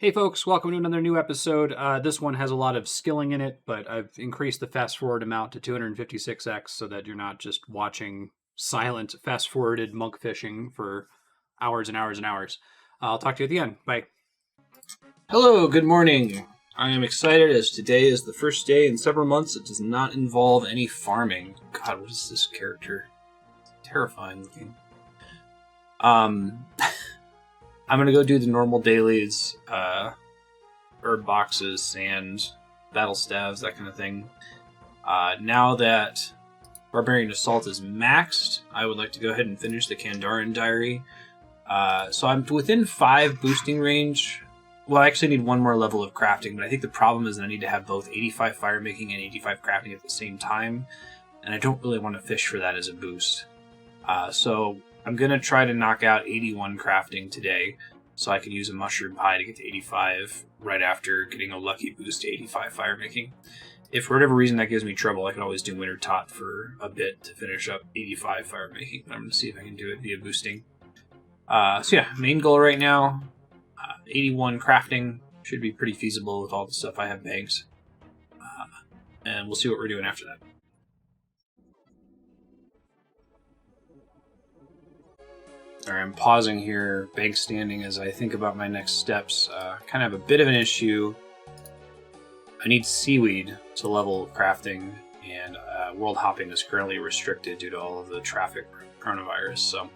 Hey folks, welcome to another new episode. This one has a lot of skilling in it, but I've increased the fast forward amount to 256x so that you're not just watching silent fast forwarded monk fishing for hours and hours and hours. I'll talk to you at the end. Bye. Hello, good morning. I am excited as today is the first day in several months that does not involve any farming. God, what is this character? Terrifying looking. I'm gonna go do the normal dailies, herb boxes, sand, battle staves, that kind of thing. Now that Barbarian Assault is maxed, I would like to go ahead and finish the Kandarin diary. So I'm within 5 boosting range. Well, I actually need one more level of crafting, but I think the problem is that I need to have both 85 fire making and 85 crafting at the same time, and I don't really want to fish for that as a boost. So I'm going to try to knock out 81 crafting today, so I can use a mushroom pie to get to 85 right after getting a lucky boost to 85 fire making. If for whatever reason that gives me trouble, I can always do Winter Tot for a bit to finish up 85 fire making. I'm going to see if I can do it via boosting. So yeah, main goal right now, 81 crafting should be pretty feasible with all the stuff I have banked. And we'll see what we're doing after that. Alright, I'm pausing here, bank standing, as I think about my next steps. Kind of have a bit of an issue. I need seaweed to level crafting, and world hopping is currently restricted due to all of the traffic coronavirus. So I'm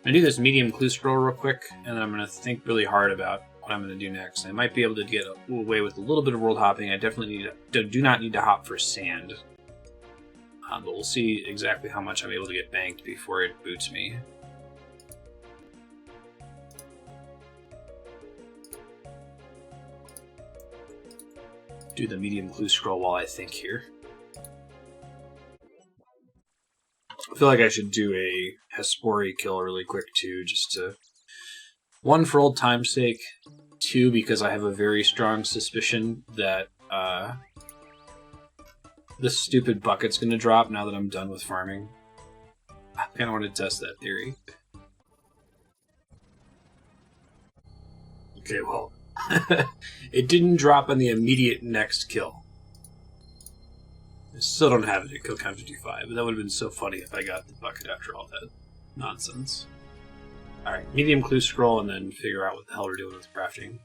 going to do this medium clue scroll real quick, and then I'm going to think really hard about what I'm going to do next. I might be able to get away with a little bit of world hopping. I definitely do not need to hop for sand. But we'll see exactly how much I'm able to get banked before it boots me. Do the medium clue scroll while I think here. I feel like I should do a Hespori kill really quick too, just to... 1, for old time's sake. 2, because I have a very strong suspicion that this stupid bucket's gonna drop now that I'm done with farming. I kinda want to test that theory. Okay, well... it didn't drop on the immediate next kill. I still don't have it at kill count 55, but that would have been so funny if I got the bucket after all that nonsense. Alright, medium clue scroll and then figure out what the hell we're doing with crafting.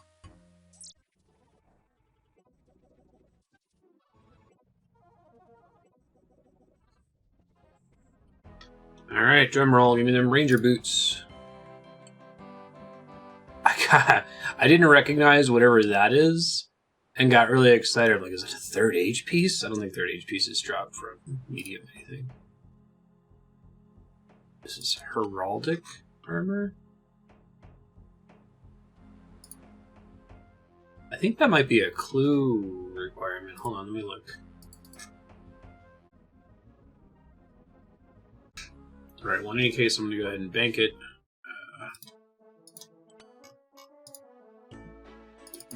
Alright, drumroll, give me them ranger boots. I didn't recognize whatever that is, and got really excited. I'm like, is it a 3rd age piece? I don't think 3rd age pieces drop from medium anything. This is heraldic armor? I think that might be a clue requirement. Hold on, let me look. Alright, well in any case, I'm going to go ahead and bank it.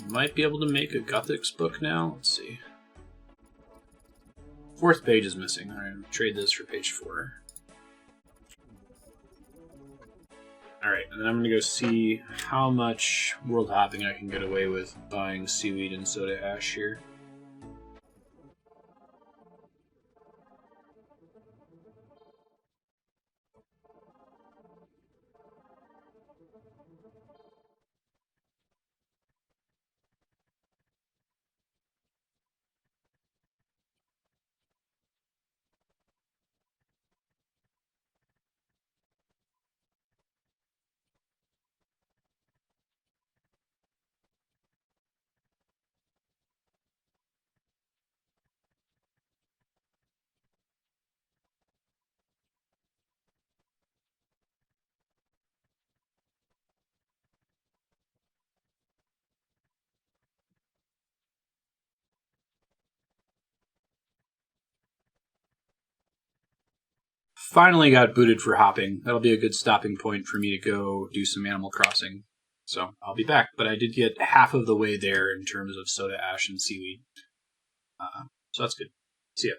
Might be able to make a Gothics book now. Let's see. 4th page is missing. Alright, trade this for page 4. Alright, and then I'm going to go see how much world hopping I can get away with buying seaweed and soda ash here. Finally got booted for hopping. That'll be a good stopping point for me to go do some Animal Crossing. So I'll be back, but I did get half of the way there in terms of soda ash and seaweed. So that's good. See ya.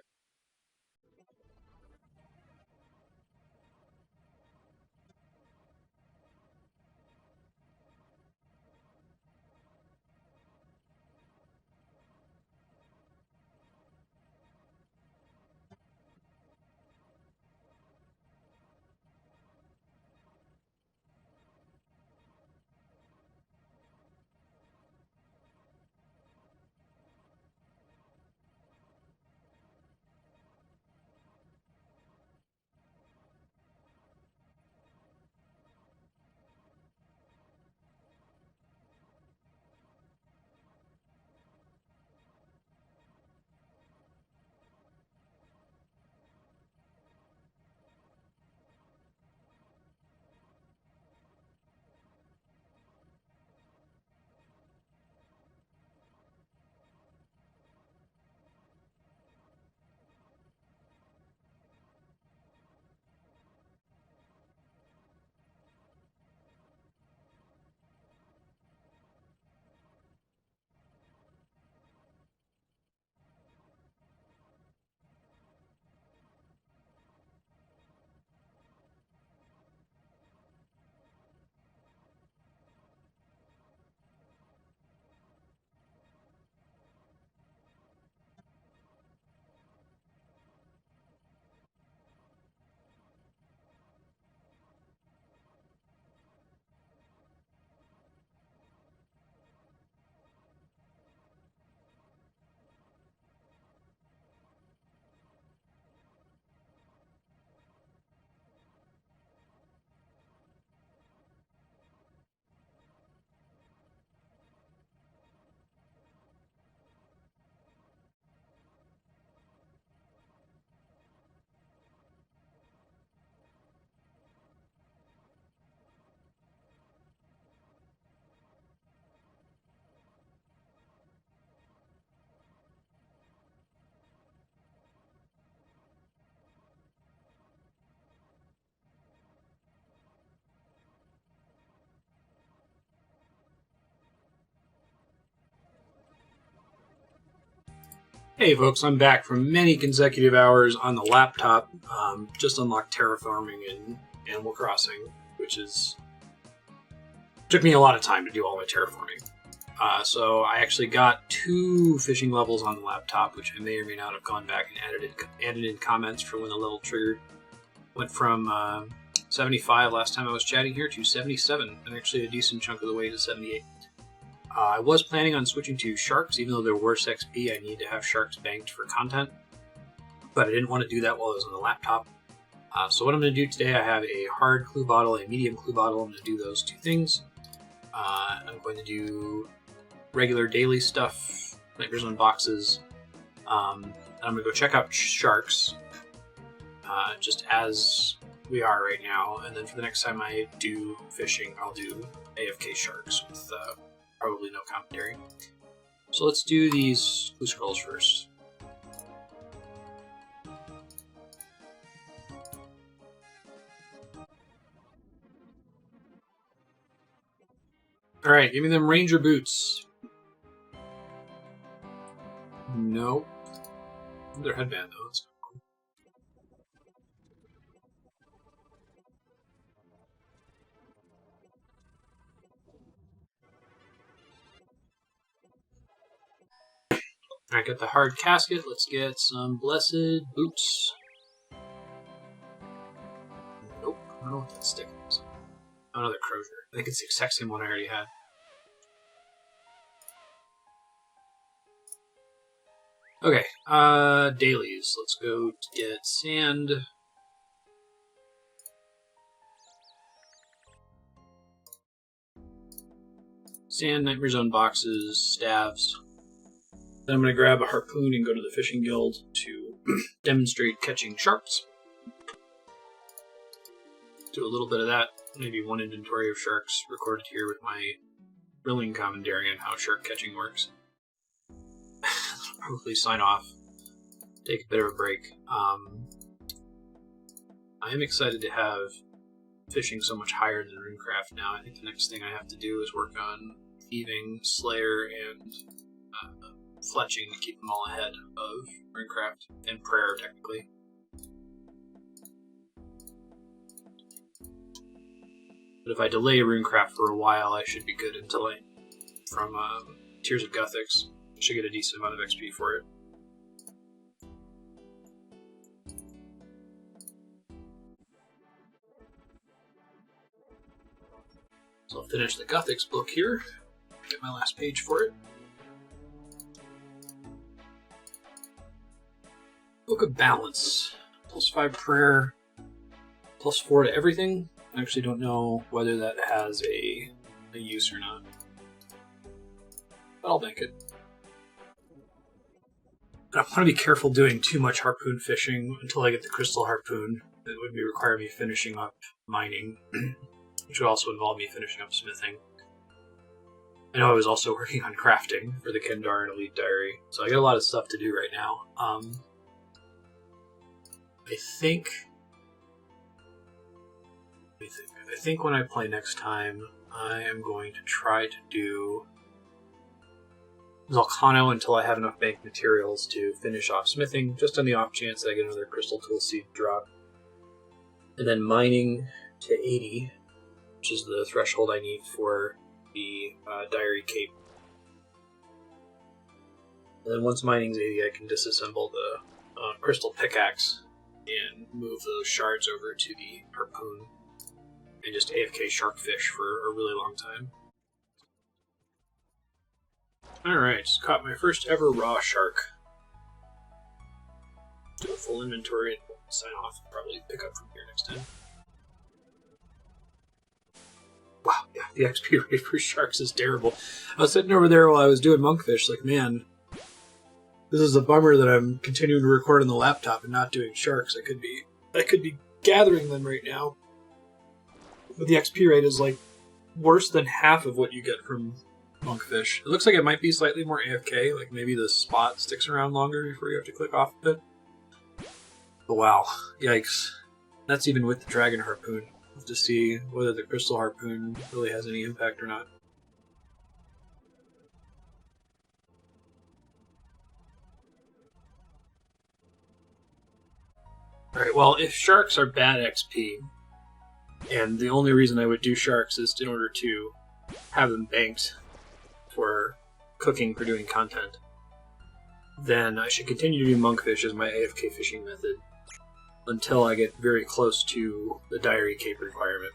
Hey folks, I'm back from many consecutive hours on the laptop. Just unlocked terraforming in Animal Crossing, which took me a lot of time to do all my terraforming. So I actually got 2 fishing levels on the laptop, which I may or may not have gone back and added in comments for when the level triggered. Went from 75 last time I was chatting here to 77, and actually a decent chunk of the way to 78. I was planning on switching to sharks, even though they're worse XP. I need to have sharks banked for content, but I didn't want to do that while I was on the laptop. So what I'm going to do today, I have a hard clue bottle, a medium clue bottle. I'm going to do those 2 things. I'm going to do regular daily stuff, nightmares on boxes. I'm going to go check out sharks, just as we are right now, and then for the next time I do fishing, I'll do AFK sharks with probably no commentary. So let's do these clue scrolls first. Alright, give me them ranger boots. Nope. Their headband though. That's Alright, got the hard casket. Let's get some blessed boots. Nope, I don't know what that stick is. Another crozier. I think it's the exact same one I already had. Okay, dailies. Let's go to get sand. Sand, Nightmare Zone boxes, staves. Then I'm going to grab a harpoon and go to the fishing guild to demonstrate catching sharks. Do a little bit of that, maybe 1 inventory of sharks recorded here with my thrilling commentary on how shark catching works. Probably sign off, take a bit of a break. I am excited to have fishing so much higher than RuneCraft now. I think the next thing I have to do is work on thieving, slayer, and fletching to keep them all ahead of RuneCraft, and prayer, technically. But if I delay RuneCraft for a while, I should be good until from Tears of Guthix. I should get a decent amount of XP for it. So I'll finish the Guthix book here. Get my last page for it. Book of Balance. +5 prayer, +4 to everything. I actually don't know whether that has a use or not. But I'll bank it. And I want to be careful doing too much harpoon fishing until I get the crystal harpoon. It would require me finishing up mining, which would also involve me finishing up smithing. I know I was also working on crafting for the Kandarin Elite Diary, so I got a lot of stuff to do right now. I think when I play next time, I am going to try to do Volcano until I have enough banked materials to finish off smithing, just on the off chance that I get another crystal tool seed drop. And then mining to 80, which is the threshold I need for the diary cape. And then once mining's 80, I can disassemble the crystal pickaxe and move those shards over to the harpoon and just AFK sharkfish for a really long time. Alright, just caught my first ever raw shark. Do a full inventory and sign off and probably pick up from here next time. Wow, yeah, the XP rate for sharks is terrible. I was sitting over there while I was doing monkfish, like, man, this is a bummer that I'm continuing to record on the laptop and not doing sharks. I could be gathering them right now. But the XP rate is like worse than half of what you get from monkfish. It looks like it might be slightly more AFK, like maybe the spot sticks around longer before you have to click off of it. But wow, yikes. That's even with the dragon harpoon, to see whether the crystal harpoon really has any impact or not. Alright, well, if sharks are bad XP, and the only reason I would do sharks is in order to have them banked for cooking, for doing content, then I should continue to do monkfish as my AFK fishing method until I get very close to the diary cape requirement,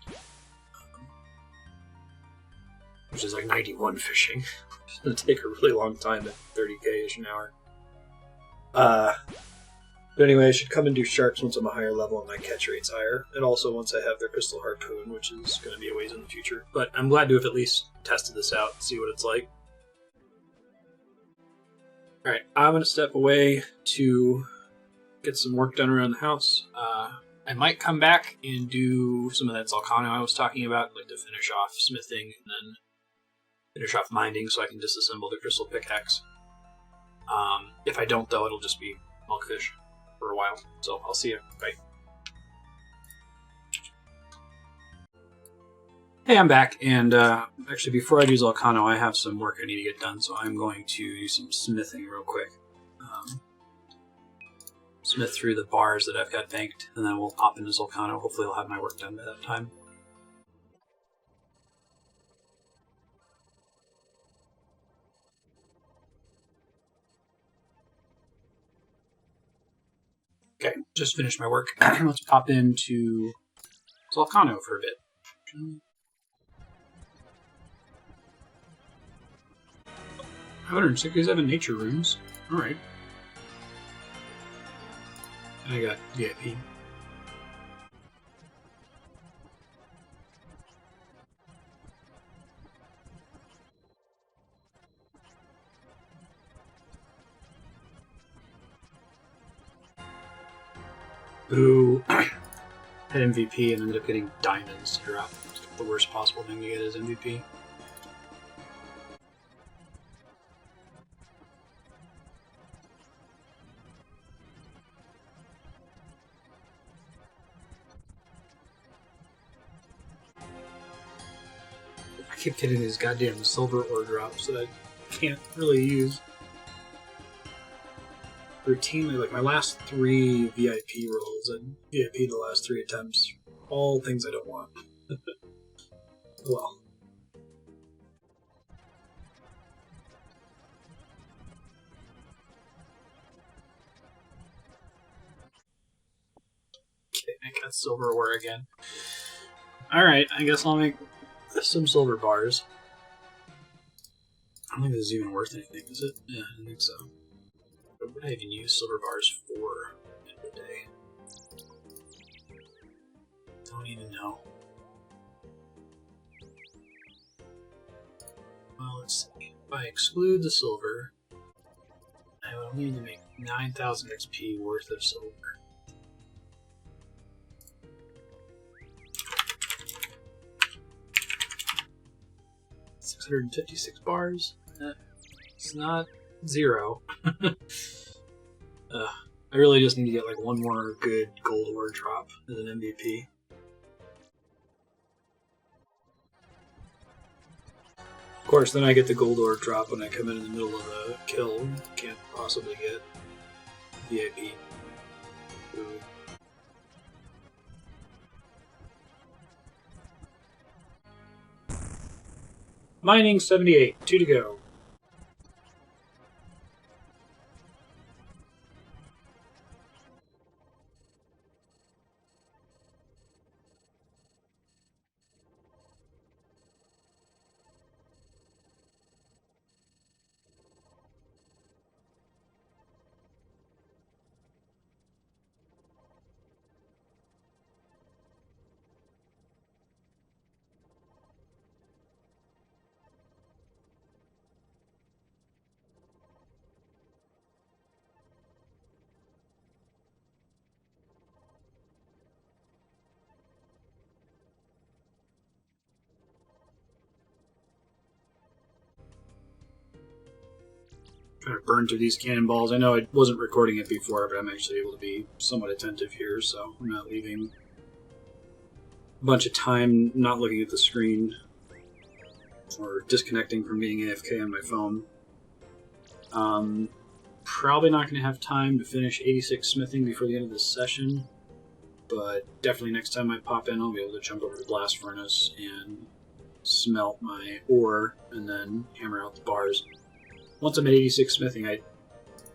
which is like 91 fishing. It's going to take a really long time at 30k-ish an hour. But anyway, I should come and do sharks once I'm a higher level and my catch rate's higher, and also once I have their crystal harpoon, which is going to be a ways in the future. But I'm glad to have at least tested this out and see what it's like. Alright, I'm going to step away to get some work done around the house. I might come back and do some of that Zalcano I was talking about, like to finish off smithing and then finish off mining so I can disassemble the crystal pickaxe. If I don't, though, it'll just be monkfish for a while. So I'll see you. Bye. Hey, I'm back, and actually before I do Zalcano, I have some work I need to get done, so I'm going to do some smithing real quick. Smith through the bars that I've got banked, and then we'll pop into Zalcano. Hopefully I'll have my work done by that time. Okay, just finished my work. Let's pop into Zalcano for a bit. 167 nature runes. Alright. I got VIP. Ooh. Had MVP and ended up getting diamonds to drop. It's the worst possible thing to get is MVP. I keep getting these goddamn silver ore drops that I can't really use routinely. Like my last 3 VIP rolls and VIP the last 3 attempts, all things I don't want. Well. Okay, I got silver ore again. Alright, I guess I'll make some silver bars. I don't think this is even worth anything, is it? Yeah, I don't think so. What would I even use silver bars for in the day? Don't even know. Well, let's see. If I exclude the silver, I will need to make 9,000 XP worth of silver. $656 bars. It's not 0. I really just need to get like one more good gold ore drop as an MVP. Of course, then I get the gold ore drop when I come in the middle of a kill. Can't possibly get VIP. Ooh. Mining 78, 2 to go. Trying to burn through these cannonballs. I know I wasn't recording it before, but I'm actually able to be somewhat attentive here, so I'm not leaving a bunch of time not looking at the screen or disconnecting from being AFK on my phone. Probably not going to have time to finish 86 smithing before the end of this session. but definitely next time I pop in, I'll be able to jump over to the blast furnace and smelt my ore and then hammer out the bars. Once I'm at 86 smithing, I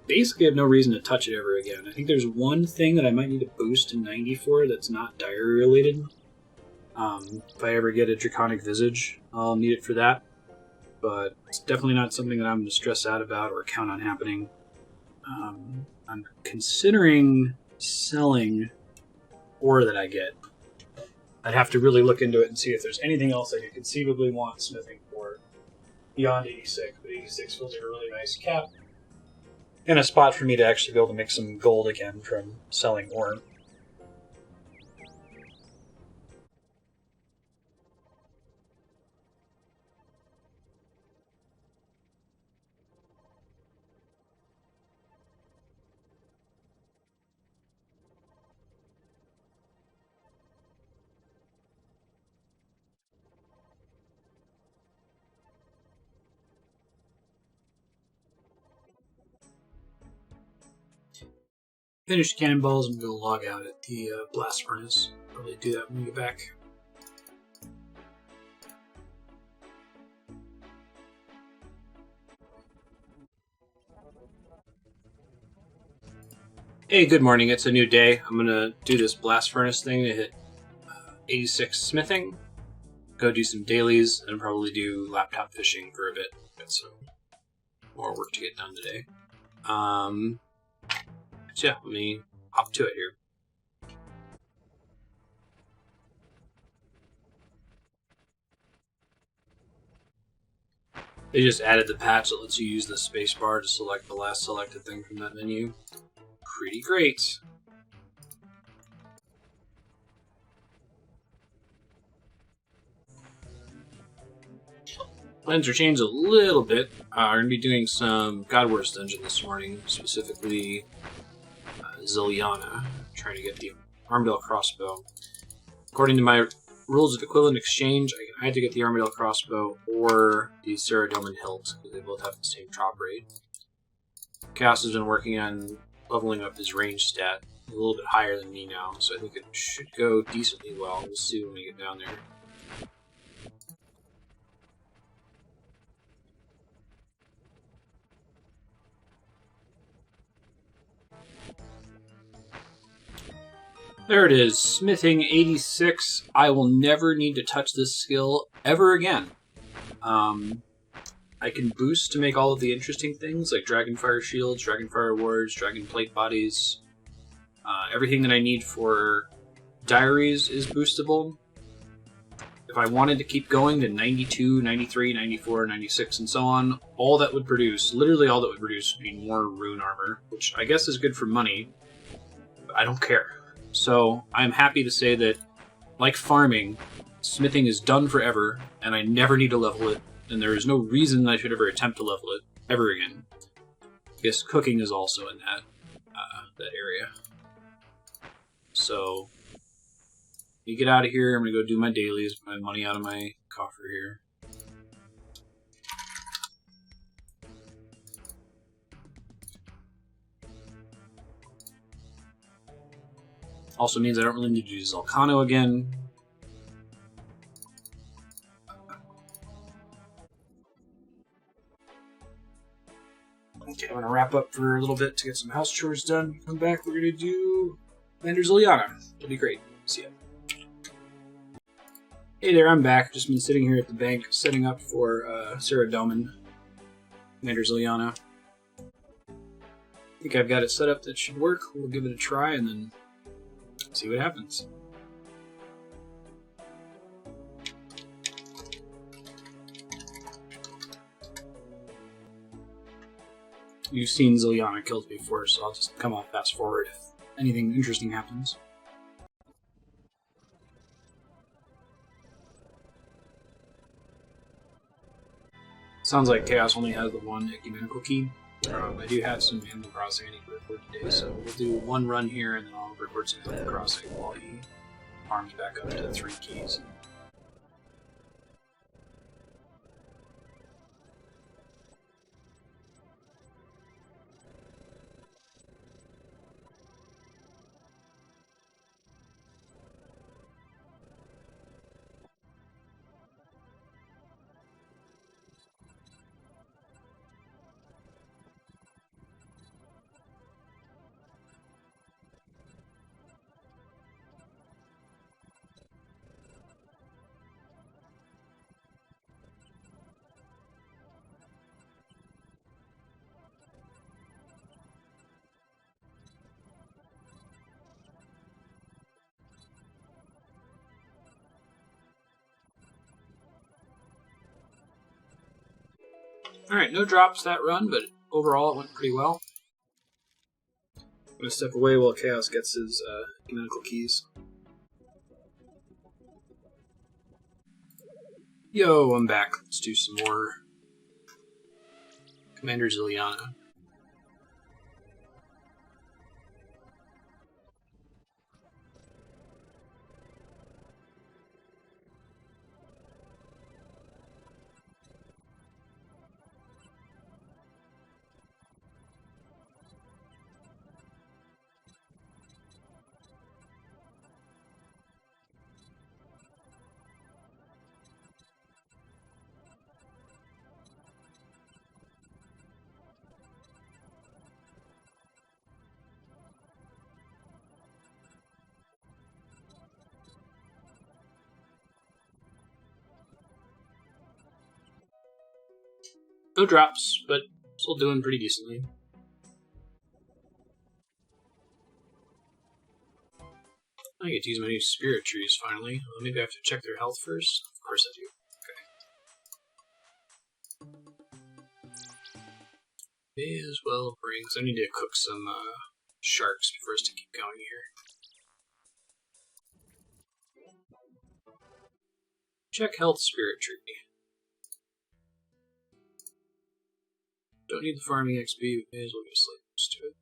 basically have no reason to touch it ever again. I think there's one thing that I might need to boost to 90 for that's not diary related. If I ever get a Draconic Visage, I'll need it for that. But it's definitely not something that I'm going to stress out about or count on happening. I'm considering selling ore that I get. I'd have to really look into it and see if there's anything else I could conceivably want smithing for beyond 86. But 86 feels like a really nice cap. And a spot for me to actually be able to make some gold again from selling ore. Finished cannonballs and go log out at the blast furnace. Probably do that when we get back. Hey, good morning. It's a new day. I'm going to do this blast furnace thing to hit 86 smithing, go do some dailies, and probably do laptop fishing for a bit. Got some more work to get done today. So yeah, let me hop to it here. They just added the patch that lets you use the spacebar to select the last selected thing from that menu. Pretty great. Plans are changed a little bit. We're going to be doing some God Wars dungeon this morning, specifically Ziliana, trying to get the Armadale crossbow. According to my rules of equivalent exchange, I can either get the Armadale crossbow or the Saradomin hilt, because they both have the same drop rate. Chaos has been working on leveling up his range stat a little bit higher than me now, so I think it should go decently well. We'll see when we get down there. There it is, smithing 86. I will never need to touch this skill ever again. I can boost to make all of the interesting things, like Dragonfire Shields, Dragonfire Wards, Dragon Plate Bodies. Everything that I need for diaries is boostable. If I wanted to keep going to 92, 93, 94, 96, and so on, all that would produce, literally all that would produce, would be more rune armor, which I guess is good for money, but I don't care. So I'm happy to say that, like farming, smithing is done forever, and I never need to level it, and there is no reason I should ever attempt to level it ever again. I guess cooking is also in that area. So, let me get out of here. I'm going to go do my dailies, put my money out of my coffer here. Also means I don't really need to use Volcano again. Okay, I'm going to wrap up for a little bit to get some house chores done. Come back, we're going to do Commander Ziliana. It'll be great. See ya. Hey there, I'm back. Just been sitting here at the bank setting up for Saradomin, Commander Ziliana. I think I've got it set up that should work. We'll give it a try and then see what happens. You've seen Ziliana kills before, so I'll just come off fast forward if anything interesting happens. Sounds like Chaos only has the one Ecumenical Key. I do have some Animal Crossing I need to record today, so we'll do one run here and then I'll record some Animal Crossing while he farms back up to 3 keys. Alright, no drops that run, but overall it went pretty well. I'm going to step away while Chaos gets his Ecumenical Keys. Yo, I'm back. Let's do some more Commander Ziliana. No drops, but still doing pretty decently. I get to use my new spirit trees finally. Well, maybe I have to check their health first. Of course I do. Okay. May as well bring. So I need to cook some sharks for us to keep going here. Check health spirit tree. Don't need the farming XP, but may as well get a slight boost to it.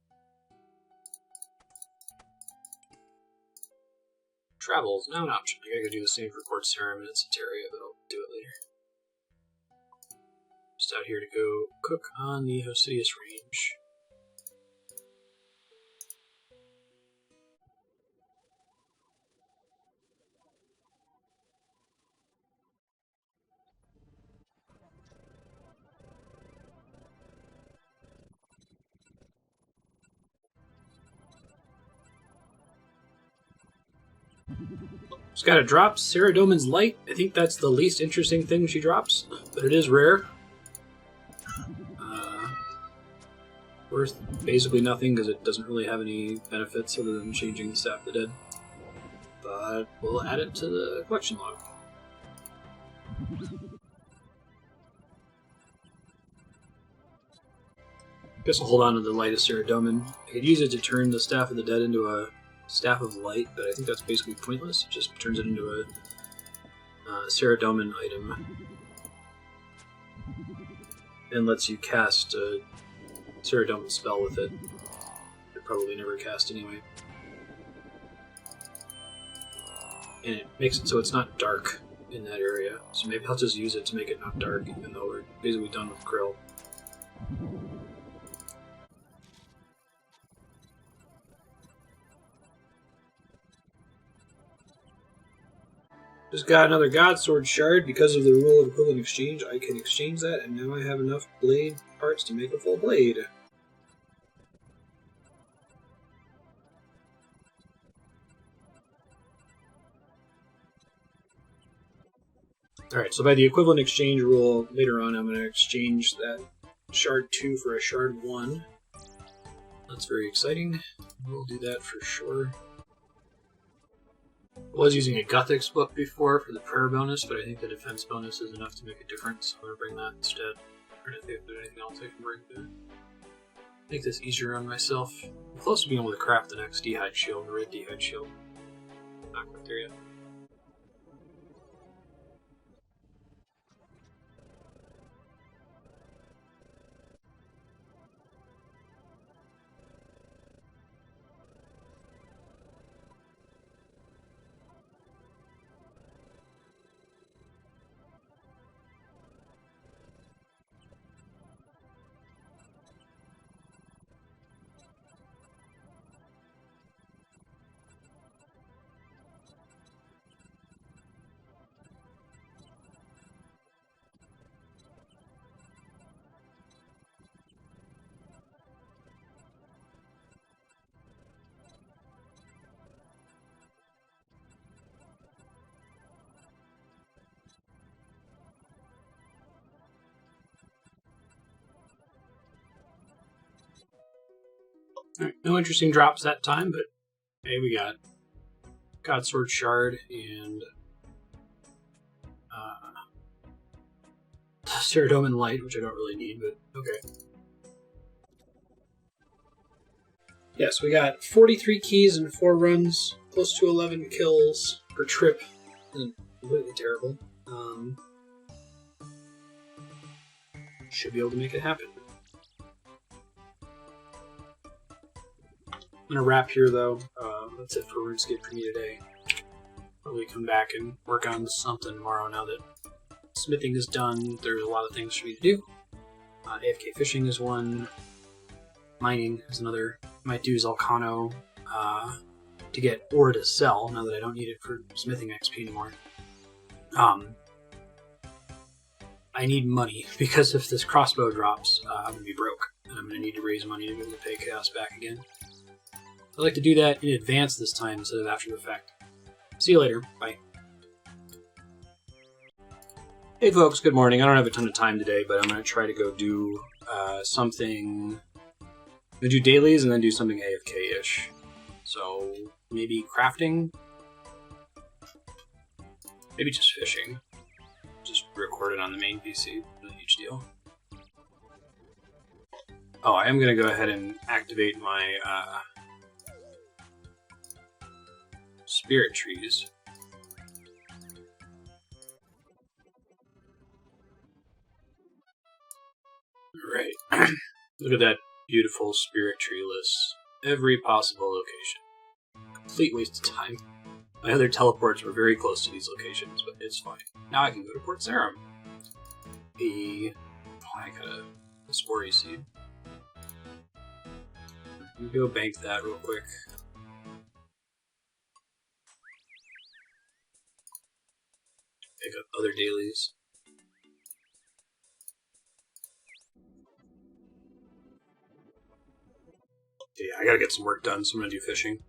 Travel is now an option. I gotta go do the same for Port Serum and Cetaria, but I'll do it later. Just out here to go cook on the Hosidius range. She's got a drop, Saradomin's Light. I think that's the least interesting thing she drops, but it is rare. Worth basically nothing because it doesn't really have any benefits other than changing the Staff of the Dead. But we'll add it to the collection log. Guess I'll hold on to the Light of Saradomin. I could use it to turn the Staff of the Dead into a Staff of Light, but I think that's basically pointless. It just turns it into a Saradomin item. And lets you cast a Saradomin spell with it. You'd probably never cast anyway. And it makes it so it's not dark in that area. So maybe I'll just use it to make it not dark, even though we're basically done with Krill. Just got another God Sword shard. Because of the rule of equivalent exchange, I can exchange that, and now I have enough blade parts to make a full blade. Alright, so by the equivalent exchange rule, later on I'm going to exchange that shard 2 for a shard 1. That's very exciting. We'll do that for sure. I was using a Gothics book before for the prayer bonus, but I think the defense bonus is enough to make a difference, so I'm going to bring that instead. I'm trying to think if there's anything else I can bring to make this easier on myself. I'm close to being able to craft the next D'hide shield, the red D'hide shield. Not quite there yet. Right, no interesting drops that time, but hey, we got Godsword Shard and Ceradomin Light, which I don't really need, but okay. Yes, we got 43 keys in 4 runs, close to 11 kills per trip. Isn't completely terrible. Should be able to make it happen. I'm gonna wrap here though. That's it for RuneScape for me today. Probably come back and work on something tomorrow now that smithing is done. There's a lot of things for me to do. AFK fishing is one. Mining is another. Might do Zalcano to get ore to sell now that I don't need it for smithing XP anymore. I need money because if this crossbow drops, I'm gonna be broke, and I'm gonna need to raise money to be able to pay Chaos back again. I'd like to do that in advance this time instead of after the fact. See you later. Bye. Hey folks, good morning. I don't have a ton of time today, but I'm gonna try to go do something. I'm gonna do dailies and then do something AFK-ish. So maybe crafting, maybe just fishing. Just record it on the main PC. Not a huge deal. Oh, I am going to go ahead and activate my spirit trees. Alright. Look at that beautiful spirit tree list. Every possible location. Complete waste of time. My other teleports were very close to these locations, but it's fine. Now I can go to Port Sarum. I got a Spory Seed. Let me go bank that real quick. Pick up other dailies. Yeah, I gotta get some work done, so I'm gonna do fishing.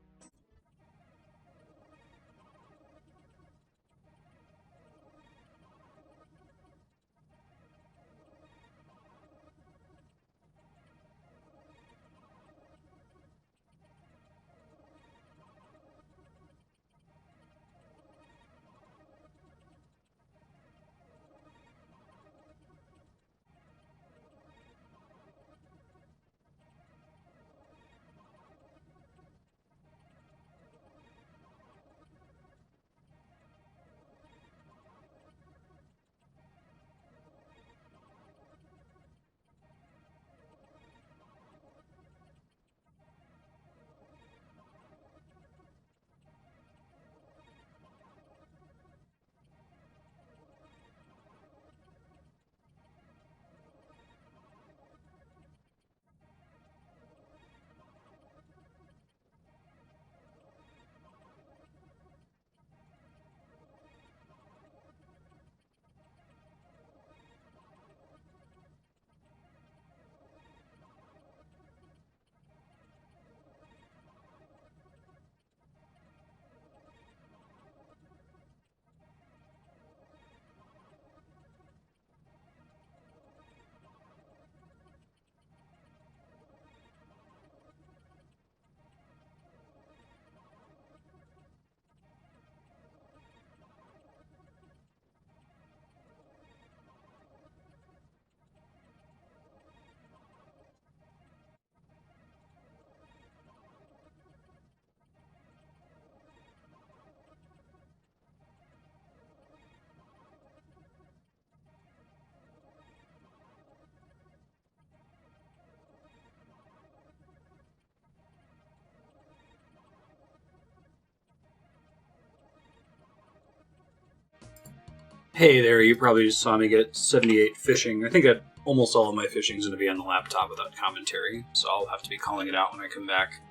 Hey there, you probably just saw me get 78 fishing. I think that almost all of my fishing is going to be on the laptop without commentary, so I'll have to be calling it out when I come back.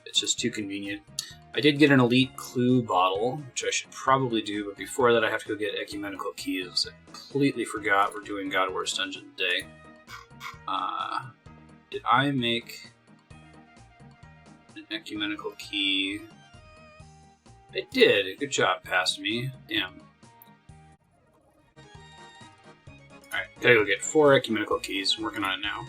It's just too convenient. I did get an Elite Clue bottle, which I should probably do, but before that I have to go get Ecumenical Keys. I completely forgot we're doing God of War's Dungeon today. Did I make an Ecumenical Key? I did. Good job, past me. Damn. Alright, gotta go get 4 Ecumenical Keys. I'm working on it now.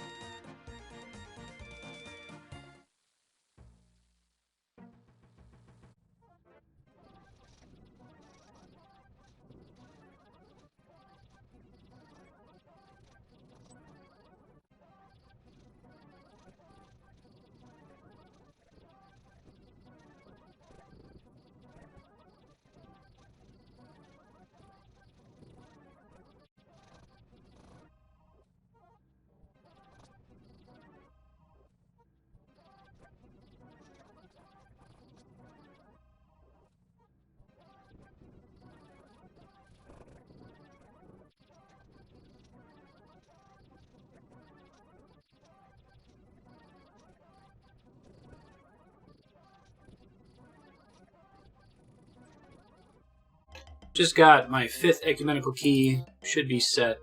Just got my 5th Ecumenical Key. Should be set.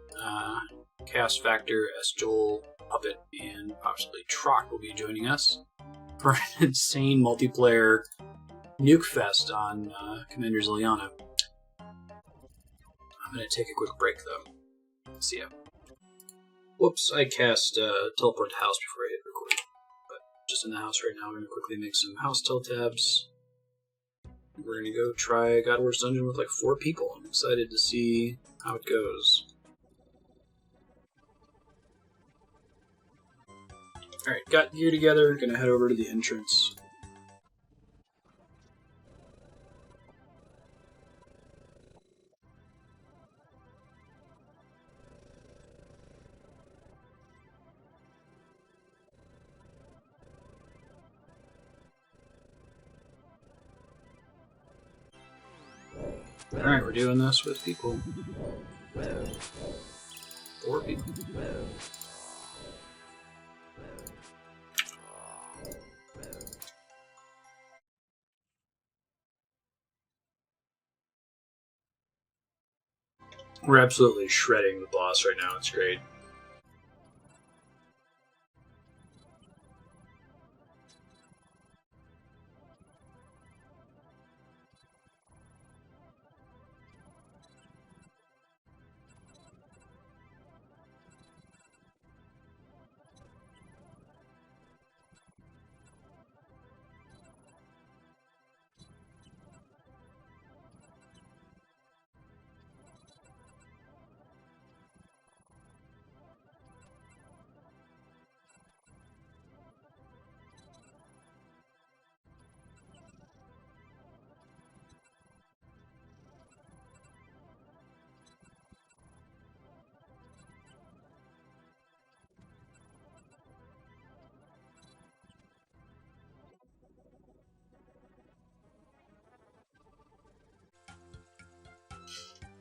Chaos Factor, S. Joel, Puppet, and possibly Trock will be joining us for an insane multiplayer nuke fest on Commander Ziliana. I'm going to take a quick break, though. See ya. Whoops, I cast Teleport to House before I hit record. But just in the house right now, I'm going to quickly make some house tel tabs. We're going to go try God Wars Dungeon with like 4 people. I'm excited to see how it goes. Alright, got gear together. Going to head over to the entrance. Alright, we're doing this with people. 4 people. We're absolutely shredding the boss right now. It's great.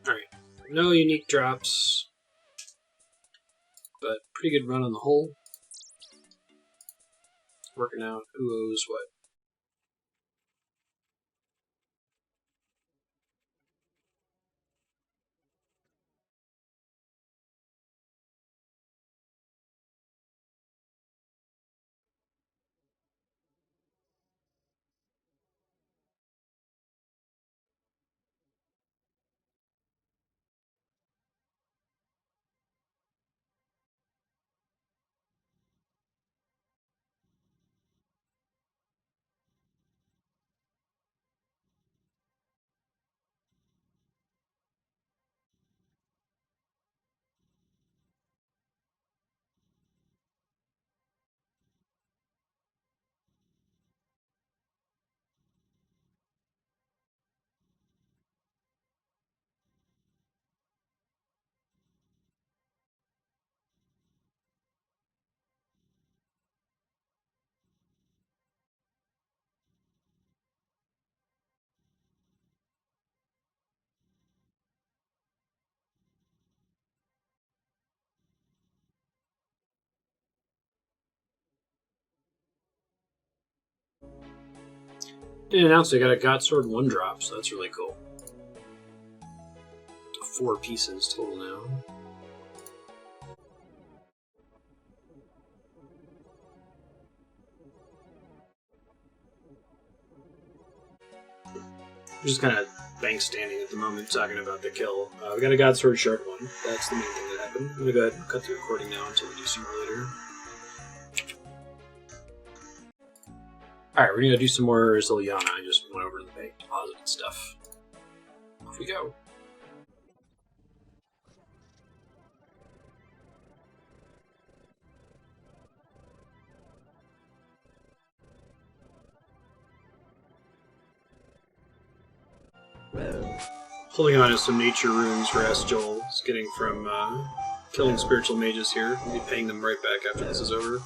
Alright, no unique drops, but pretty good run on the whole. Working out who owes what. Didn't announce they got a God Sword 1 drop, so that's really cool. 4 pieces total now. I'm just kind of bank standing at the moment, talking about the kill. We got a God Sword Sharp 1. That's the main thing that happened. I'm going to go ahead and cut the recording now until we do some more later. Alright, we're going to do some more Ziliana. I just went over to the bank deposit and stuff. Off we go. Holding on to some nature runes for S. Joel. It's getting from killing spiritual mages here. I'll be paying them right back after this is over.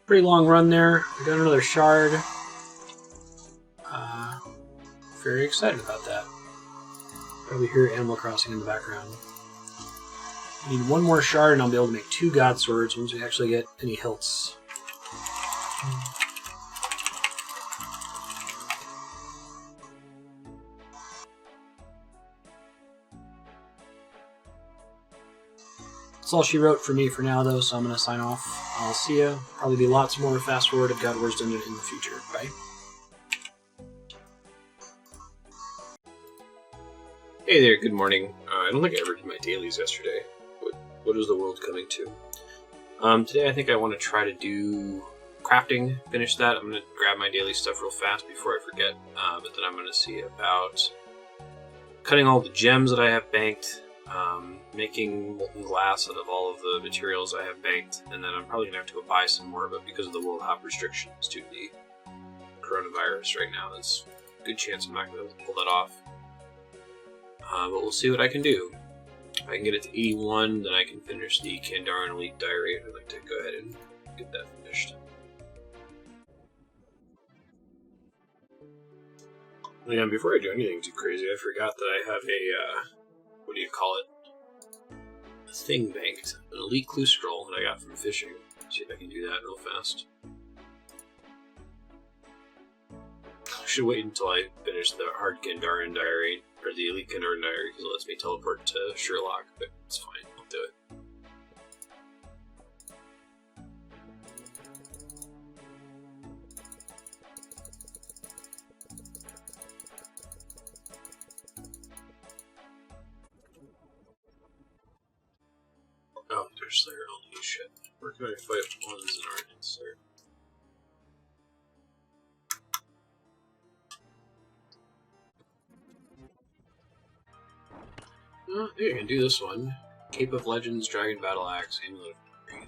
Pretty long run there. I got another shard. Very excited about that. Probably hear Animal Crossing in the background. I need one more shard and I'll be able to make 2 God Swords once we actually get any hilts. That's all she wrote for me for now, though, so I'm going to sign off. I'll see ya. Probably be lots more Fast Forward of God Wars Dungeon in the future. Bye. Hey there, good morning. I don't think I ever did my dailies yesterday. What is the world coming to? Today I think I want to try to do crafting, finish that. I'm going to grab my daily stuff real fast before I forget, but then I'm going to see about cutting all the gems that I have banked, making molten glass out of all of the materials I have banked, and then I'm probably going to have to go buy some more, but because of the world hop restrictions due to the coronavirus right now, there's a good chance I'm not going to be able to pull that off. But we'll see what I can do. If I can get it to 81, then I can finish the Kandarin Elite Diary. I'd like to go ahead and get that finished. Yeah, before I do anything too crazy, I forgot that I have a, what do you call it? A thing banked. An Elite Clue Scroll that I got from fishing. See if I can do that real fast. I should wait until I finish the Hard Kandarin Diary, or the Elite Kandarin Diary, because it lets me teleport to Sherlock, but it's fine, I'll do it. Oh, there's Slayer only shit. Where can I fight ones that aren't in Slayer? Oh, yeah, I can do this one. Cape of Legends, Dragon Battle Axe, Amulet of Green.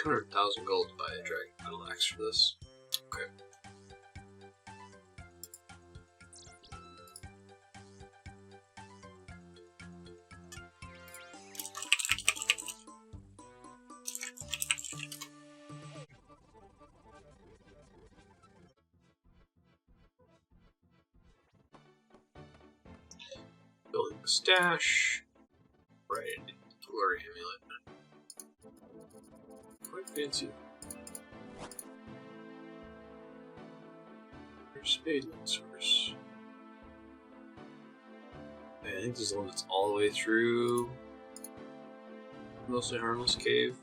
$200,000 gold to buy a Dragon Battle Axe for this. Okay. Building the stash. Right. Glory Amulet. Quite fancy. There's Spade Source. I think this is the one that's all the way through. Mostly Harmless Cave.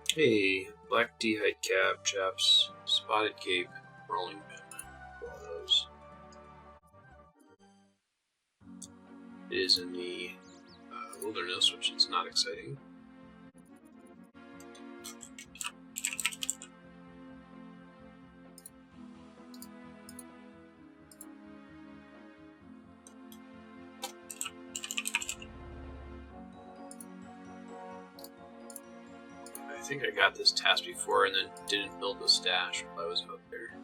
Hey, Black D-Hide Cap, chaps. Spotted Cape, Rolling Pin. All those. It is in the wilderness, which is not exciting. I think I got this task before and then didn't build the stash while I was up there.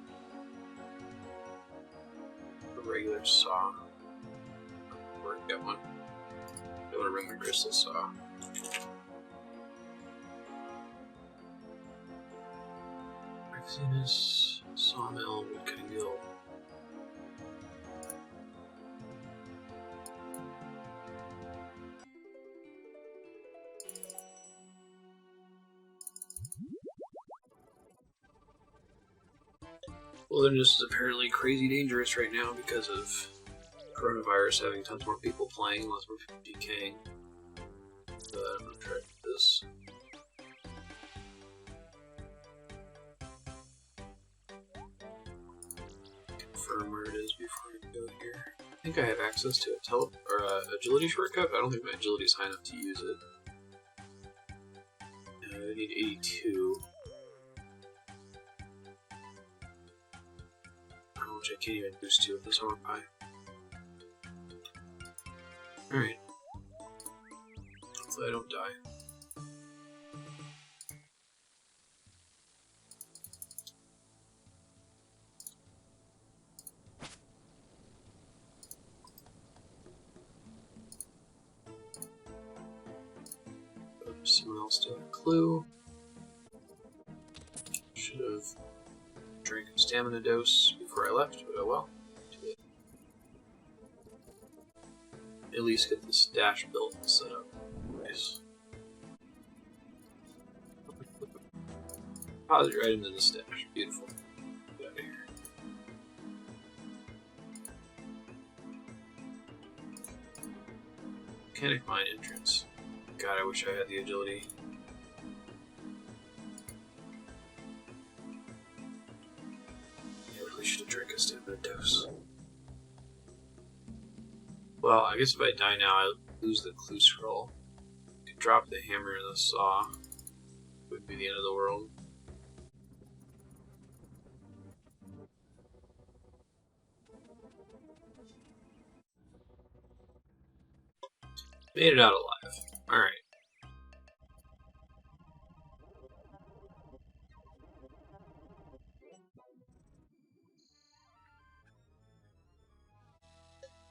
A regular saw. Or get one. I want to bring my crystal saw. Rexinus, Sawmill, Woodcutting Guild. Wilderness is apparently crazy dangerous right now because of coronavirus having tons more people playing, lots more people decaying. But I'm gonna try this. Confirm where it is before I go here. I think I have access to a agility shortcut, but I don't think my agility is high enough to use it. I need 82. Which I can't even boost to with this armor pie. Alright. Hopefully I don't die. Someone else to have a clue. Should have drank a stamina dose before I left, but oh well. Too late. At least get this dash built and set up. Nice. Deposit your items in the stash. Beautiful. Get out of here. Mechanic mine entrance. God, I wish I had the agility. I really should have drank a stamina dose. Well, I guess if I die now, I lose the clue scroll. I could drop the hammer and the saw. Would be the end of the world. Made it out alive. Alright.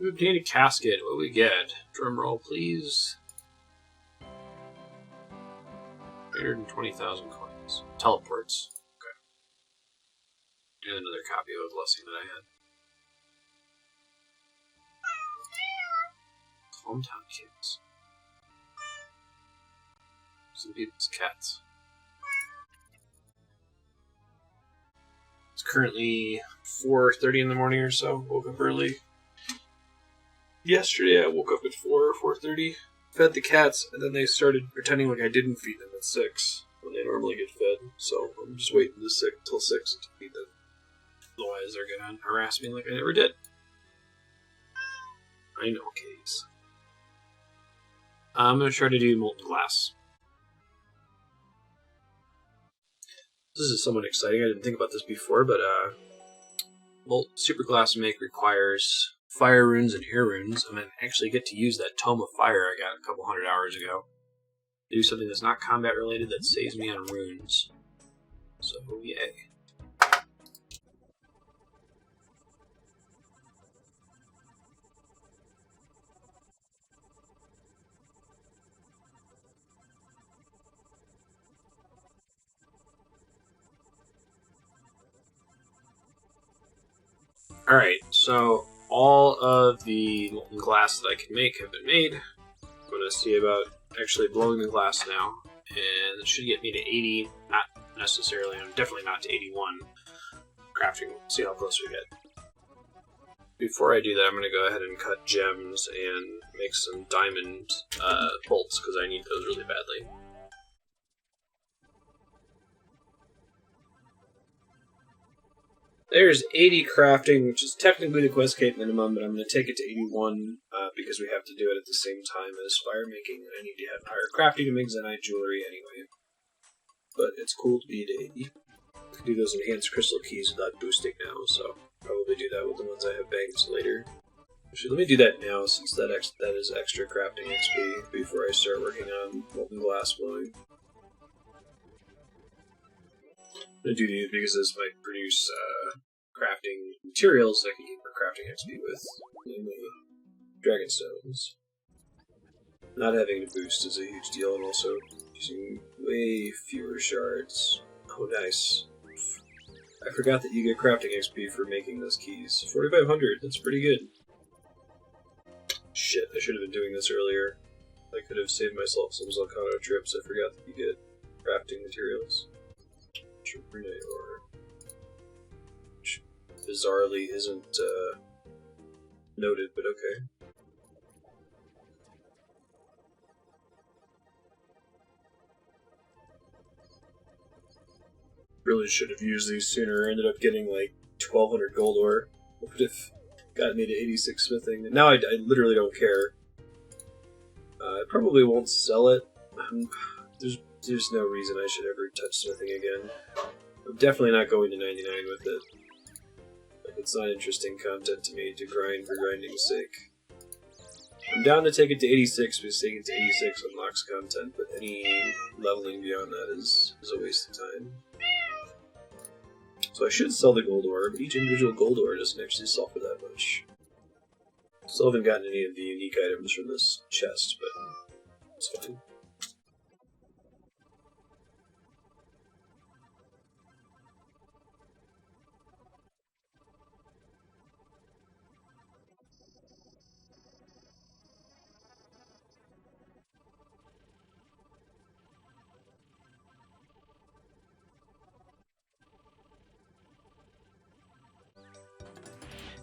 We obtained a casket. What do we get? Drum roll, please. 320,000 coins. Teleports. Okay. And another copy of a blessing that I had. Calm down, kids. Some people's cats. It's currently 4:30 in the morning or so. Woke up early. Yesterday I woke up at 4 or 4:30, fed the cats, and then they started pretending like I didn't feed them at 6 when they normally get fed. So I'm just waiting till 6 to feed them. Otherwise they're gonna harass me like I never did. I know, kitties. I'm gonna try to do molten glass. This is somewhat exciting. I didn't think about this before, but super glass make requires fire runes and air runes. I'm going to actually get to use that Tome of Fire I got a couple 100 hours ago. Do something that's not combat related that saves me on runes. So, yay. Alright, so all of the molten glass that I can make have been made. I'm going to see about actually blowing the glass now, and it should get me to 80, not necessarily, I'm definitely not to 81 crafting. See how close we get. Before I do that, I'm going to go ahead and cut gems and make some diamond bolts, because I need those really badly. There's 80 crafting, which is technically the quest cape minimum, but I'm going to take it to 81 because we have to do it at the same time as fire making. I need to have higher crafting to make Zenite jewelry anyway. But it's cool to be at 80. I can do those enhanced crystal keys without boosting now, so probably do that with the ones I have banked later. Actually, let me do that now since that is extra crafting XP before I start working on molten glass blowing. I'm going to do these because this might produce crafting materials that I can keep for crafting XP with, namely dragonstones. Not having to boost is a huge deal, and also using way fewer shards. Oh, nice. I forgot that you get crafting XP for making those keys. 4,500, that's pretty good. Shit, I should have been doing this earlier. I could have saved myself some Zalcano trips. I forgot that you get crafting materials. Tribunite ore. bizarrely isn't noted, but okay. Really should have used these sooner. I ended up getting like 1,200 gold ore. Would have got me to 86 smithing. Now I literally don't care. I probably won't sell it. There's no reason I should ever touch smithing again. I'm definitely not going to 99 with it. Like, it's not interesting content to me to grind for grinding's sake. I'm down to take it to 86 because taking it to 86 unlocks content, but any leveling beyond that is a waste of time. So I should sell the gold ore, but each individual gold ore doesn't actually sell for that much. Still haven't gotten any of the unique items from this chest, but it's fine.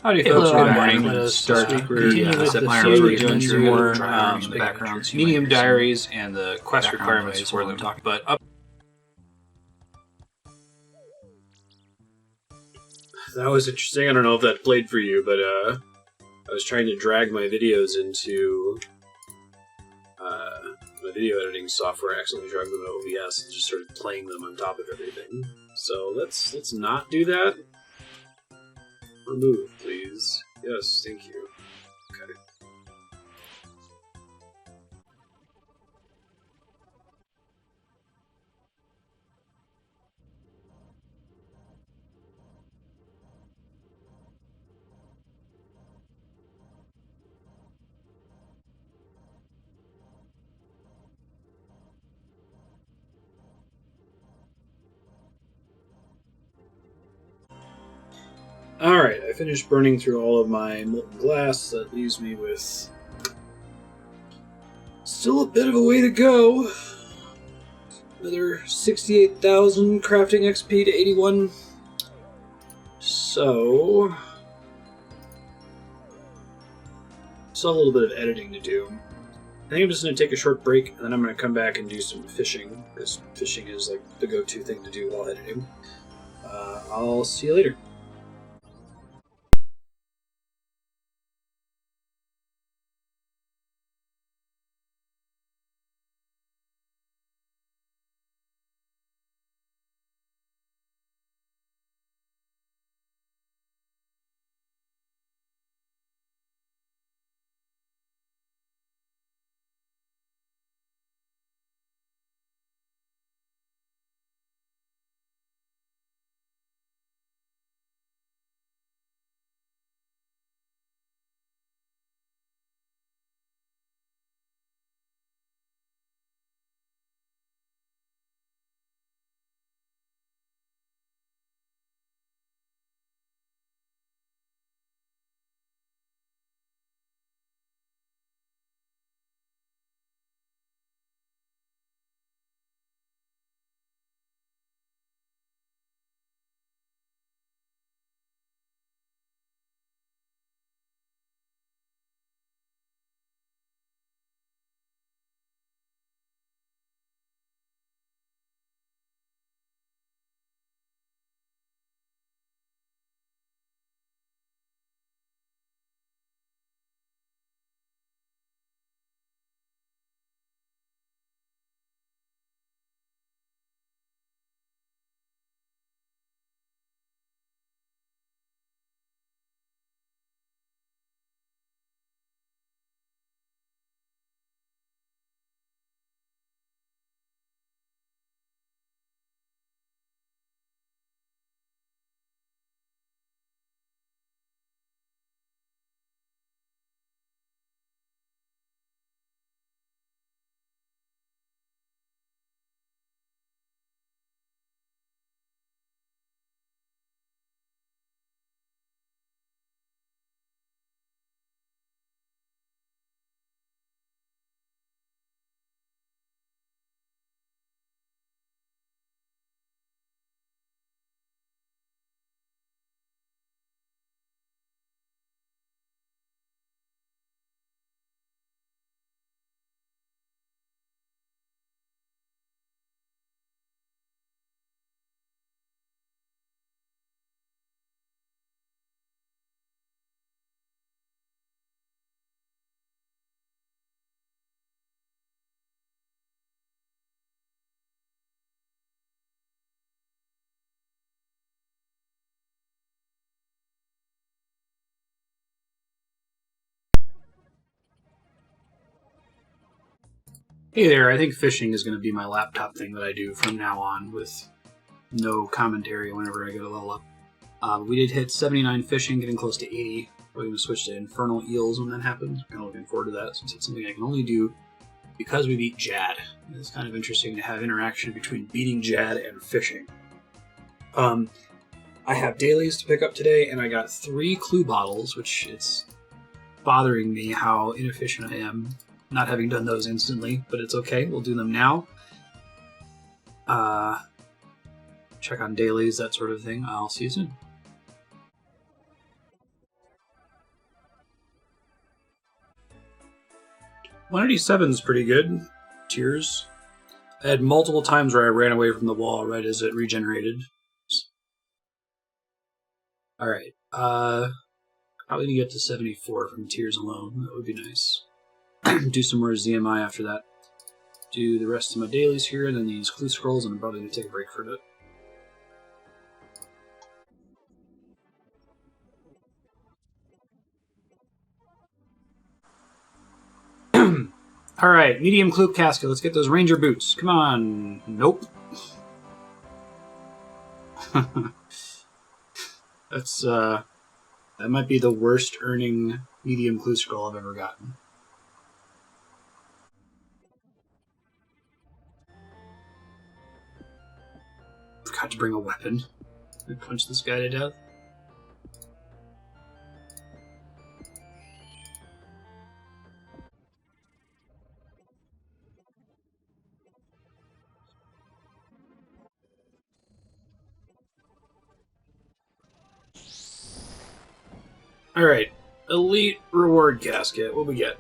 Howdy, Hey, folks. hello, Good good morning. Let us Start speak. we're Continue with set the my few we're doing into through more the backgrounds, medium diaries, and the quest requirements for them. But up. That was interesting. I don't know if that played for you, but I was trying to drag my videos into my video editing software. I accidentally dragged them to OBS and just started playing them on top of everything. So let's not do that. Remove, please. Yes, thank you. Okay. Alright, I finished burning through all of my molten glass. That leaves me with still a bit of a way to go. Another 68,000 crafting XP to 81. So, still a little bit of editing to do. I think I'm just going to take a short break, and then I'm going to come back and do some fishing, because fishing is like the go-to thing to do while editing. I'll see you later. Hey there, I think fishing is going to be my laptop thing that I do from now on with no commentary whenever I get a level up. We did hit 79 fishing, getting close to 80. We're going to switch to Infernal Eels when that happens. I'm kind of looking forward to that since it's something I can only do because we beat Jad. It's kind of interesting to have interaction between beating Jad and fishing. I have dailies to pick up today, and I got 3 clue bottles, which it's bothering me how inefficient I am not having done those instantly, but it's okay. We'll do them now. Check on dailies, that sort of thing. I'll see you soon. $187 is pretty good. Tears. I had multiple times where I ran away from the wall right as it regenerated. Alright. Probably need to get to 74 from tears alone. That would be nice. Do some more ZMI after that. Do the rest of my dailies here, and then these clue scrolls, and I'm probably going to take a break for a bit. Alright, medium clue casket. Let's get those ranger boots. Come on. Nope. That's, that might be the worst earning medium clue scroll I've ever gotten. Forgot to bring a weapon. I punch this guy to death. Alright, elite reward casket. What we get?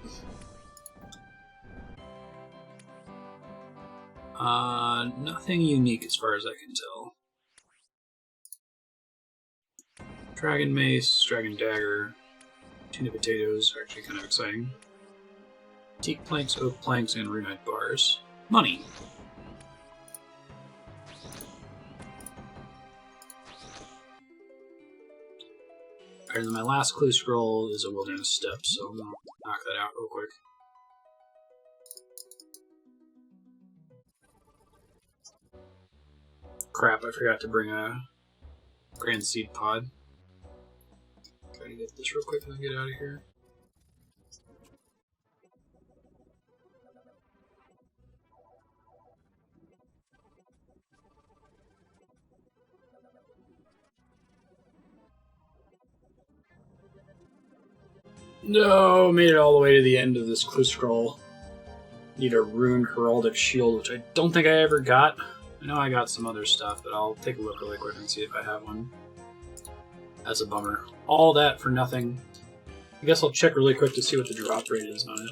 Nothing unique as far as I can tell. Dragon mace, dragon dagger, tuna potatoes are actually kind of exciting. Teak planks, oak planks, and runite bars. Money. Alright, then my last clue scroll is a wilderness step, so I'm gonna knock that out real quick. Crap, I forgot to bring a grand seed pod. Try to get this real quick and then get out of here. No, made it all the way to the end of this clue scroll. Need a Roon Heraldic Shield, which I don't think I ever got. I know I got some other stuff, but I'll take a look really quick and see if I have one. That's a bummer. All that for nothing. I guess I'll check really quick to see what the drop rate is on it.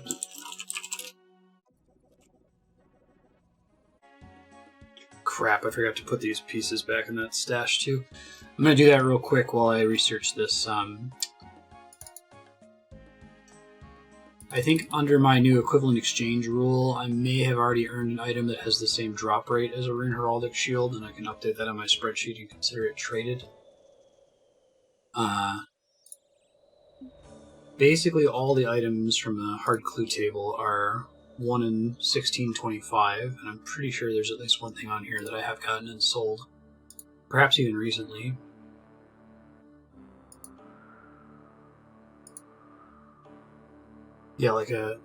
Crap, I forgot to put these pieces back in that stash too. I'm going to do that real quick while I research this. I think under my new equivalent exchange rule, I may have already earned an item that has the same drop rate as a Roon Heraldic Shield, and I can update that on my spreadsheet and consider it traded. Basically, all the items from the hard clue table are 1 in 1625, and I'm pretty sure there's at least one thing on here that I have gotten and sold. Perhaps even recently. Yeah, like a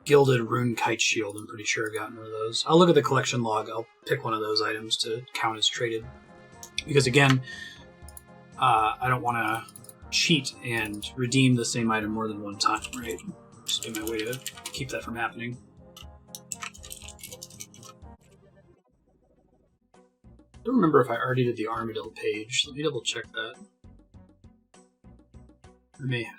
gilded rune kite shield. I'm pretty sure I've gotten one of those. I'll look at the collection log. I'll pick one of those items to count as traded. Because again, I don't want to cheat and redeem the same item more than one time, right? Just do my way to keep that from happening. I don't remember if I already did the Armadillo page. Let me double check that. I may have.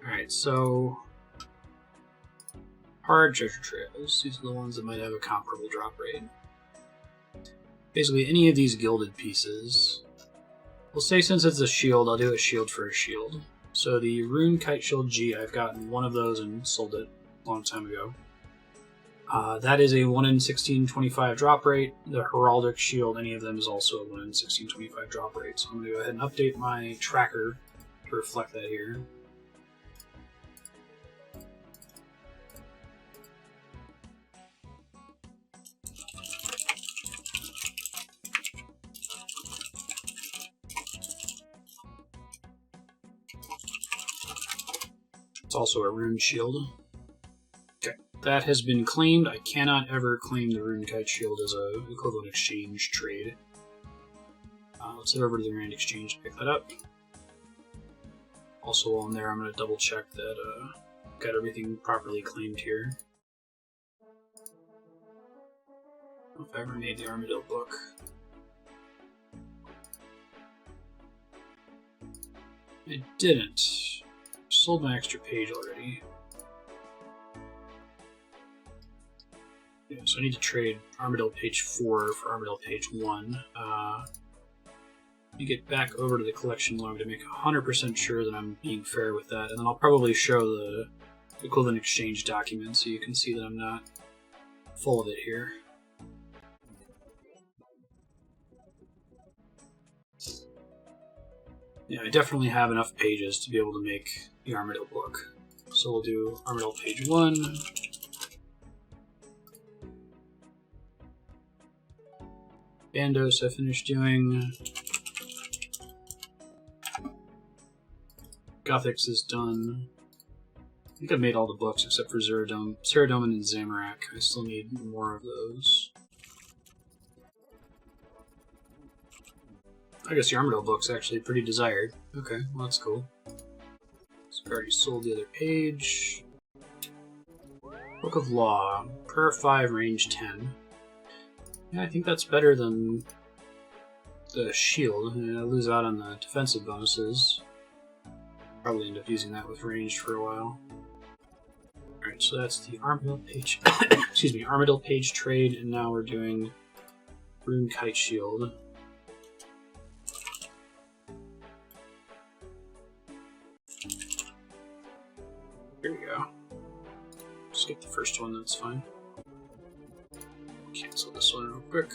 Alright, so hard treasure trails. These are the ones that might have a comparable drop rate. Basically, any of these gilded pieces. We'll say since it's a shield, I'll do a shield for a shield. So the Rune Kite Shield G, I've gotten one of those and sold it a long time ago. That is a 1 in 1625 drop rate. The Heraldic Shield, any of them, is also a 1 in 1625 drop rate. So I'm going to go ahead and update my tracker to reflect that here. It's also a Rune Shield. Okay, that has been claimed. I cannot ever claim the Rune Kite Shield as a equivalent exchange trade. Let's head over to the Rand Exchange to pick that up. Also, while I'm there, I'm going to double check that I've got everything properly claimed here. I don't know if I ever made the Armadillo book. I didn't. Sold my extra page already. Yeah, so I need to trade Armadillo page 4 for Armadillo page 1. You get back over to the collection log to make 100% sure that I'm being fair with that, and then I'll probably show the equivalent exchange document so you can see that I'm not full of it here. Yeah, I definitely have enough pages to be able to make the Armadillo book. So we'll do Armadillo page 1. Bandos I finished doing. Gothics is done. I think I've made all the books except for Ceredomin and Zamorak. I still need more of those. I guess the Armadillo book's actually pretty desired. Okay, well that's cool. So I've already sold the other page. Book of Law. Per 5, range 10. Yeah, I think that's better than the shield. I lose out on the defensive bonuses. Probably end up using that with ranged for a while. Alright, so that's the Armadillo page excuse me, Armadillo page trade, and now we're doing Rune Kite Shield. Here we go. Skip the first one, that's fine. Cancel this one real quick.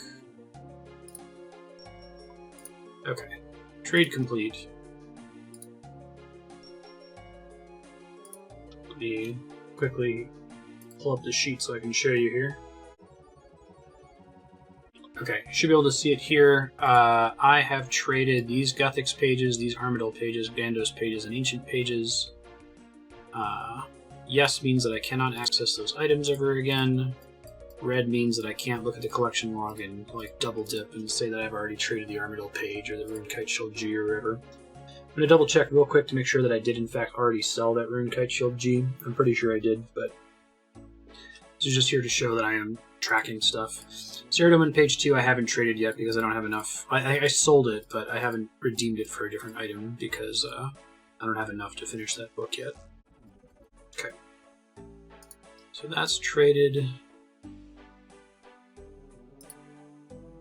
Okay. Trade complete. Let me quickly pull up the sheet so I can show you here. Okay, you should be able to see it here. I have traded these Gothics pages, these Armadillo pages, Bandos pages, and Ancient pages. Yes means that I cannot access those items ever again. Red means that I can't look at the collection log and like double dip and say that I've already traded the Armadillo page or the Rune Kite Shield G or whatever. I'm going to double check real quick to make sure that I did in fact already sell that Rune Kite Shield G. I'm pretty sure I did, but this is just here to show that I am tracking stuff. Ceredomin page 2 I haven't traded yet because I don't have enough. I sold it, but I haven't redeemed it for a different item because I don't have enough to finish that book yet. Okay. So that's traded.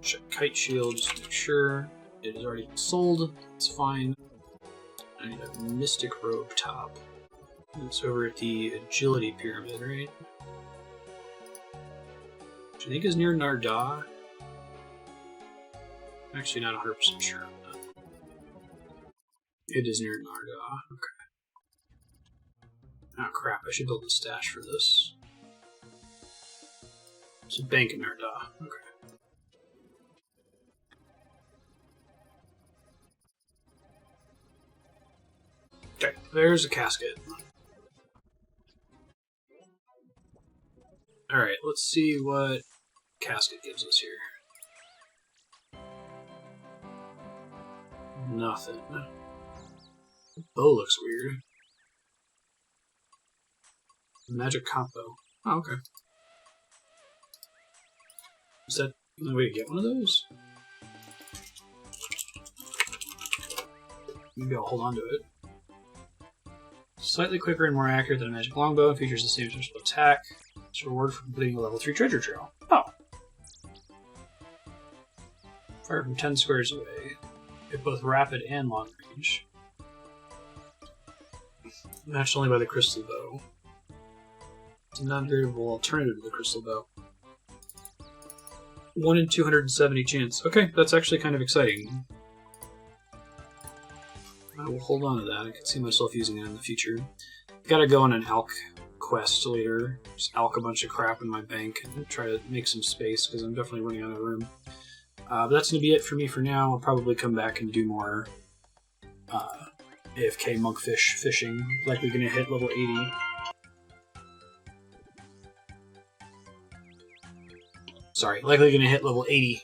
Check Kite Shield just to make sure it is already sold. It's fine. I need a Mystic Robe top. It's over at the Agility Pyramid, right? Which I think is near Narda. I'm actually not 100% sure on that. It is near Narda. Okay. Oh crap, I should build a stash for this. It's a bank in Narda. Okay. Okay, there's a casket. Alright, let's see what casket gives us here. Nothing. The bow looks weird. Magic combo. Oh, okay. Is that the only way to get one of those? Maybe I'll hold on to it. Slightly quicker and more accurate than a magic longbow, and features the same special attack. It's a reward for completing a level 3 treasure trail. Oh! Fire from 10 squares away. At both rapid and long range. Matched only by the crystal bow. It's a non-variable alternative to the crystal bow. 1 in 270 chance. Okay, that's actually kind of exciting. I will hold on to that. I can see myself using that in the future. Gotta go on an alch quest later. Just alch a bunch of crap in my bank and try to make some space because I'm definitely running out of room. But that's going to be it for me for now. I'll probably come back and do more AFK monkfish fishing. Likely going to hit level 80. Sorry, likely going to hit level 80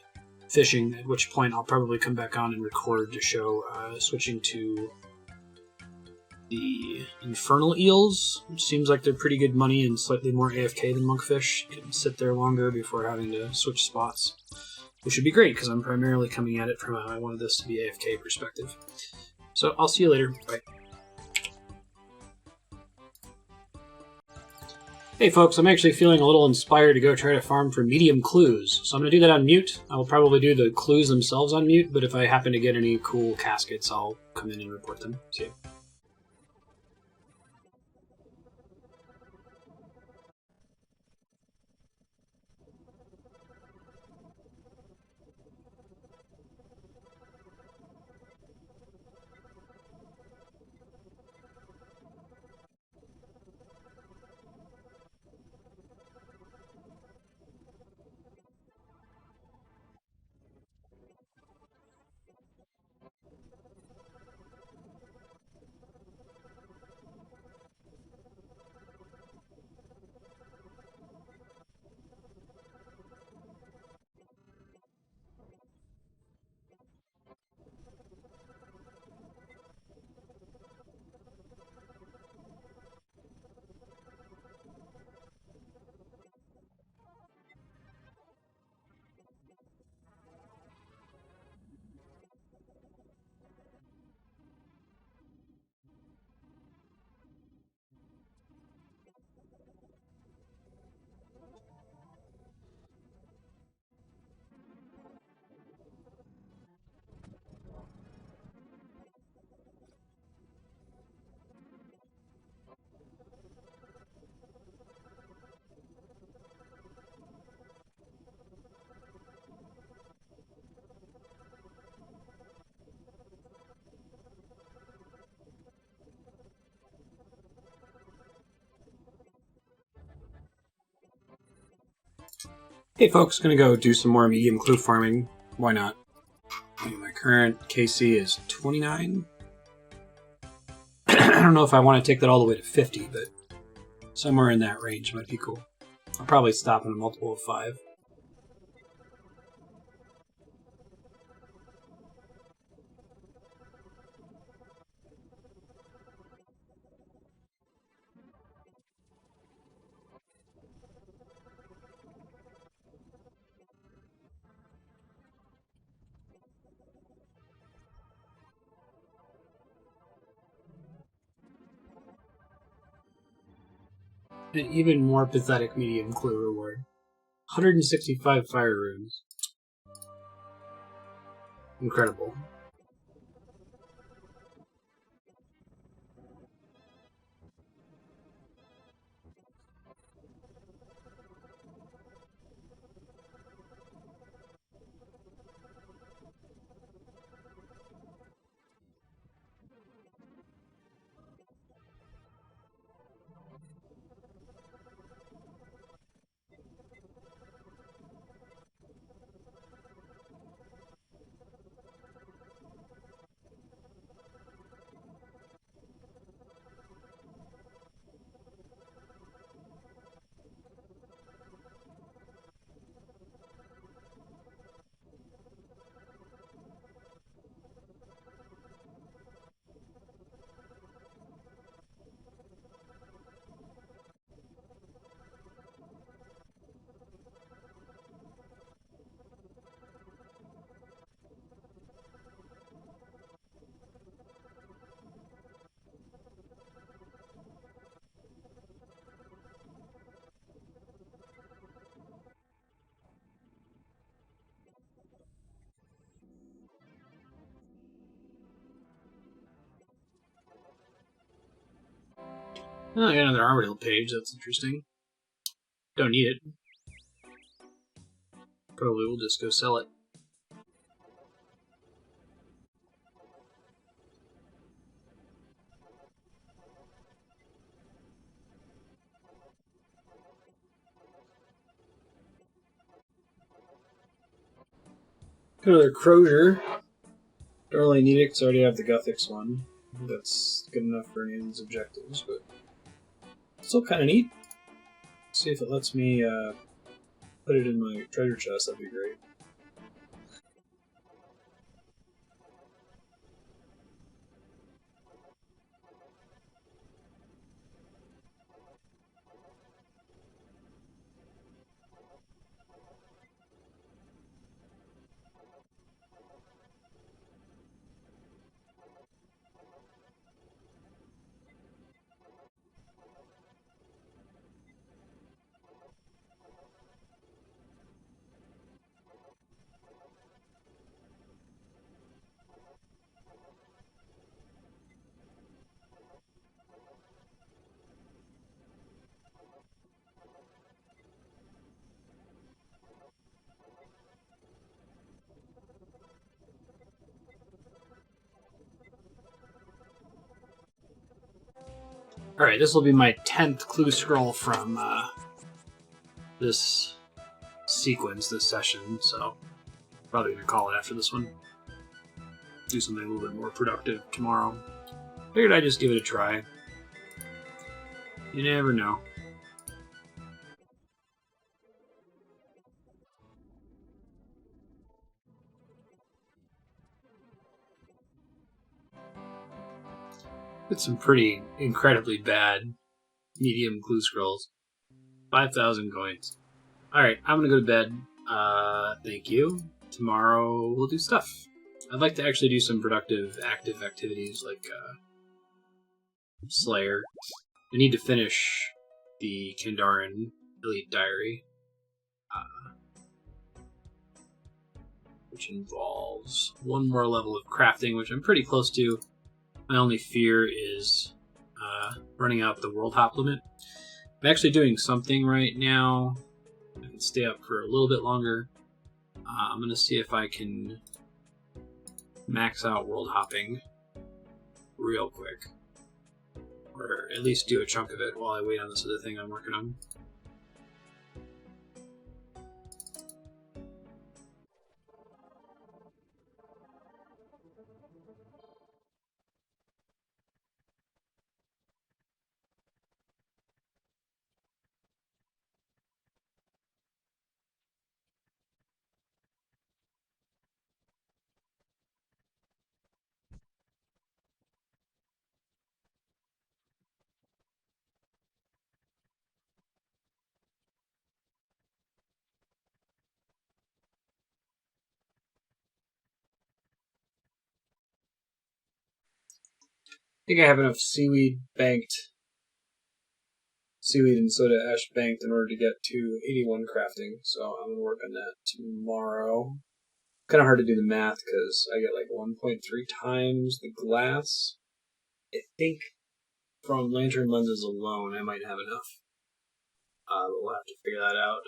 fishing, at which point I'll probably come back on and record to show switching to the Infernal Eels, which seems like they're pretty good money and slightly more AFK than monkfish. You can sit there longer before having to switch spots, which would be great because I'm primarily coming at it from I wanted this to be AFK perspective. So I'll see you later. Bye. Hey folks, I'm actually feeling a little inspired to go try to farm for medium clues, so I'm going to do that on mute. I will probably do the clues themselves on mute, but if I happen to get any cool caskets, I'll come in and report them. See you. Hey folks, gonna go do some more medium clue farming. Why not? My current KC is 29. I don't know if I want to take that all the way to 50, but somewhere in that range might be cool. I'll probably stop in a multiple of 5. An even more pathetic medium clue reward. 165 fire runes. Incredible. Oh, I got another armadillo page. That's interesting. Don't need it. Probably will just go sell it. Another Crozier. Don't really need it because I already have the Guthix one. That's good enough for any of these objectives, but still kind of neat. See if it lets me put it in my treasure chest, that'd be great. Alright, this will be my 10th clue scroll from this sequence, this session, so probably gonna call it after this one. Do something a little bit more productive tomorrow. Figured I'd just give it a try. You never know. It's some pretty incredibly bad medium clue scrolls. 5,000 coins. Alright, I'm gonna go to bed. Thank you. Tomorrow we'll do stuff. I'd like to actually do some productive, active activities like Slayer. I need to finish the Kandarin Elite Diary, which involves one more level of crafting, which I'm pretty close to. My only fear is running out the world hop limit. I'm actually doing something right now. I can stay up for a little bit longer. I'm going to see if I can max out world hopping real quick. Or at least do a chunk of it while I wait on this other thing I'm working on. I think I have enough seaweed and soda ash banked in order to get to 81 crafting, so I'm going to work on that tomorrow. Kind of hard to do the math because I get like 1.3 times the glass. I think from lantern lenses alone I might have enough. But we'll have to figure that out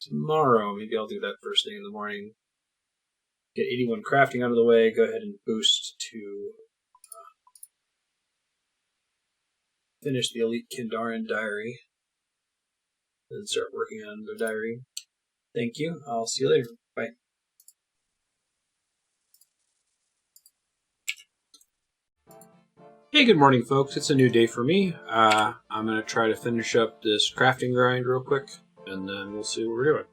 tomorrow. Maybe I'll do that first thing in the morning. Get 81 crafting out of the way, go ahead and boost to finish the Elite Kandarin Diary, and start working on the diary. Thank you. I'll see you later. Bye. Hey, good morning, folks. It's a new day for me. I'm going to try to finish up this crafting grind real quick, and then we'll see what we're doing.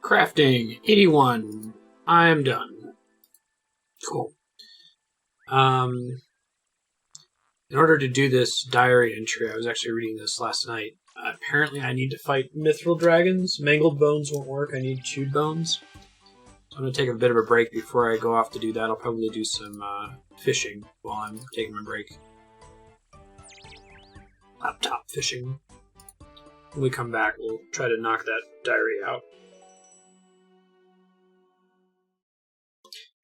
Crafting 81. I'm done. Cool. In order to do this diary entry, I was actually reading this last night. Apparently, I need to fight mithril dragons. Mangled bones won't work. I need chewed bones. So I'm going to take a bit of a break before I go off to do that. I'll probably do some fishing while I'm taking my break. Laptop fishing. When we come back, we'll try to knock that diary out.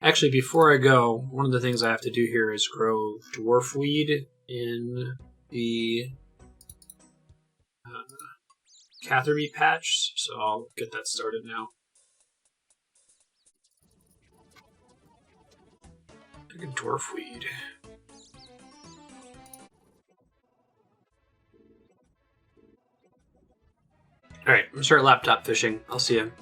Actually, before I go, one of the things I have to do here is grow dwarf weed in the Catherby patch, so I'll get that started now. Look at dwarf weed. Alright, I'm gonna start laptop fishing. I'll see you.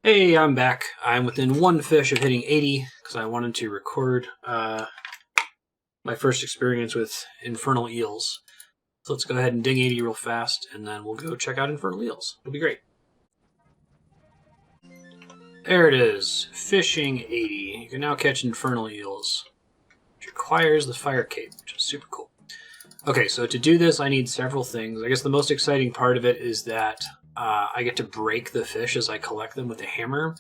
Hey, I'm back. I'm within one fish of hitting 80 because I wanted to record my first experience with Infernal Eels. So let's go ahead and ding 80 real fast, and then we'll go check out Infernal Eels. It'll be great. There it is. Fishing 80. You can now catch Infernal Eels, which requires the fire cape, which is super cool. Okay, so to do this, I need several things. I guess the most exciting part of it is that I get to break the fish as I collect them with a hammer,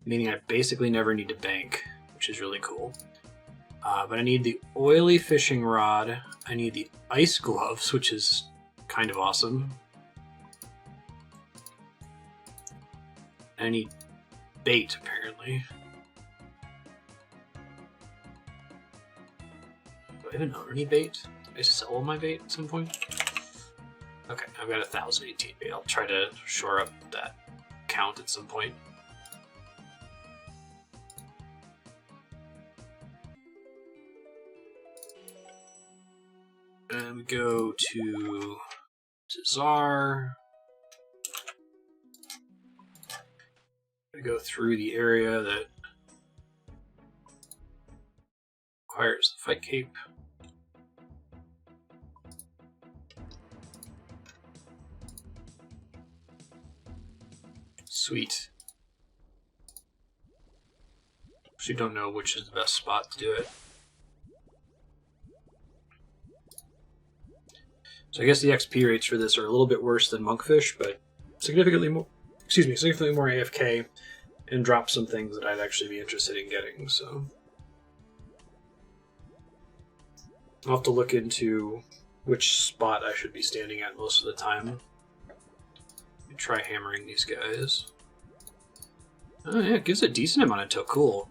meaning I basically never need to bank, which is really cool. But I need the oily fishing rod. I need the ice gloves, which is kind of awesome. I need bait, apparently. Do I even own any bait? Did I sell all my bait at some point? Okay, I've got 1,018 bait. I'll try to shore up that count at some point. And we go to Czar. We go through the area that requires the fight cape. Sweet. Actually don't know which is the best spot to do it. So I guess the XP rates for this are a little bit worse than monkfish, but significantly more AFK, and drop some things that I'd actually be interested in getting, so I'll have to look into which spot I should be standing at most of the time. Try hammering these guys. Oh yeah, it gives a decent amount of cool.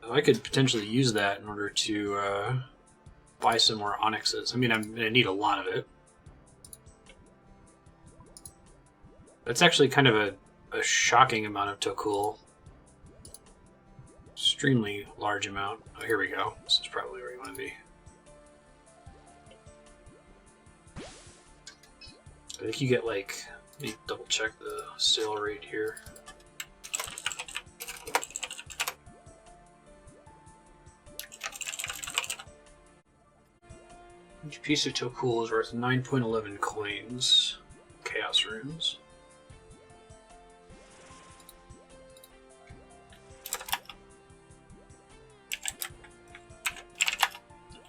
I could potentially use that in order to buy some more onyxes. I mean, I'm gonna need a lot of it. That's actually kind of a shocking amount of cool. Extremely large amount. Oh, here we go. This is probably where you want to be. I think you get like, let me double check the sale rate here. Each piece of Tokul is worth 9.11 coins. Chaos runes.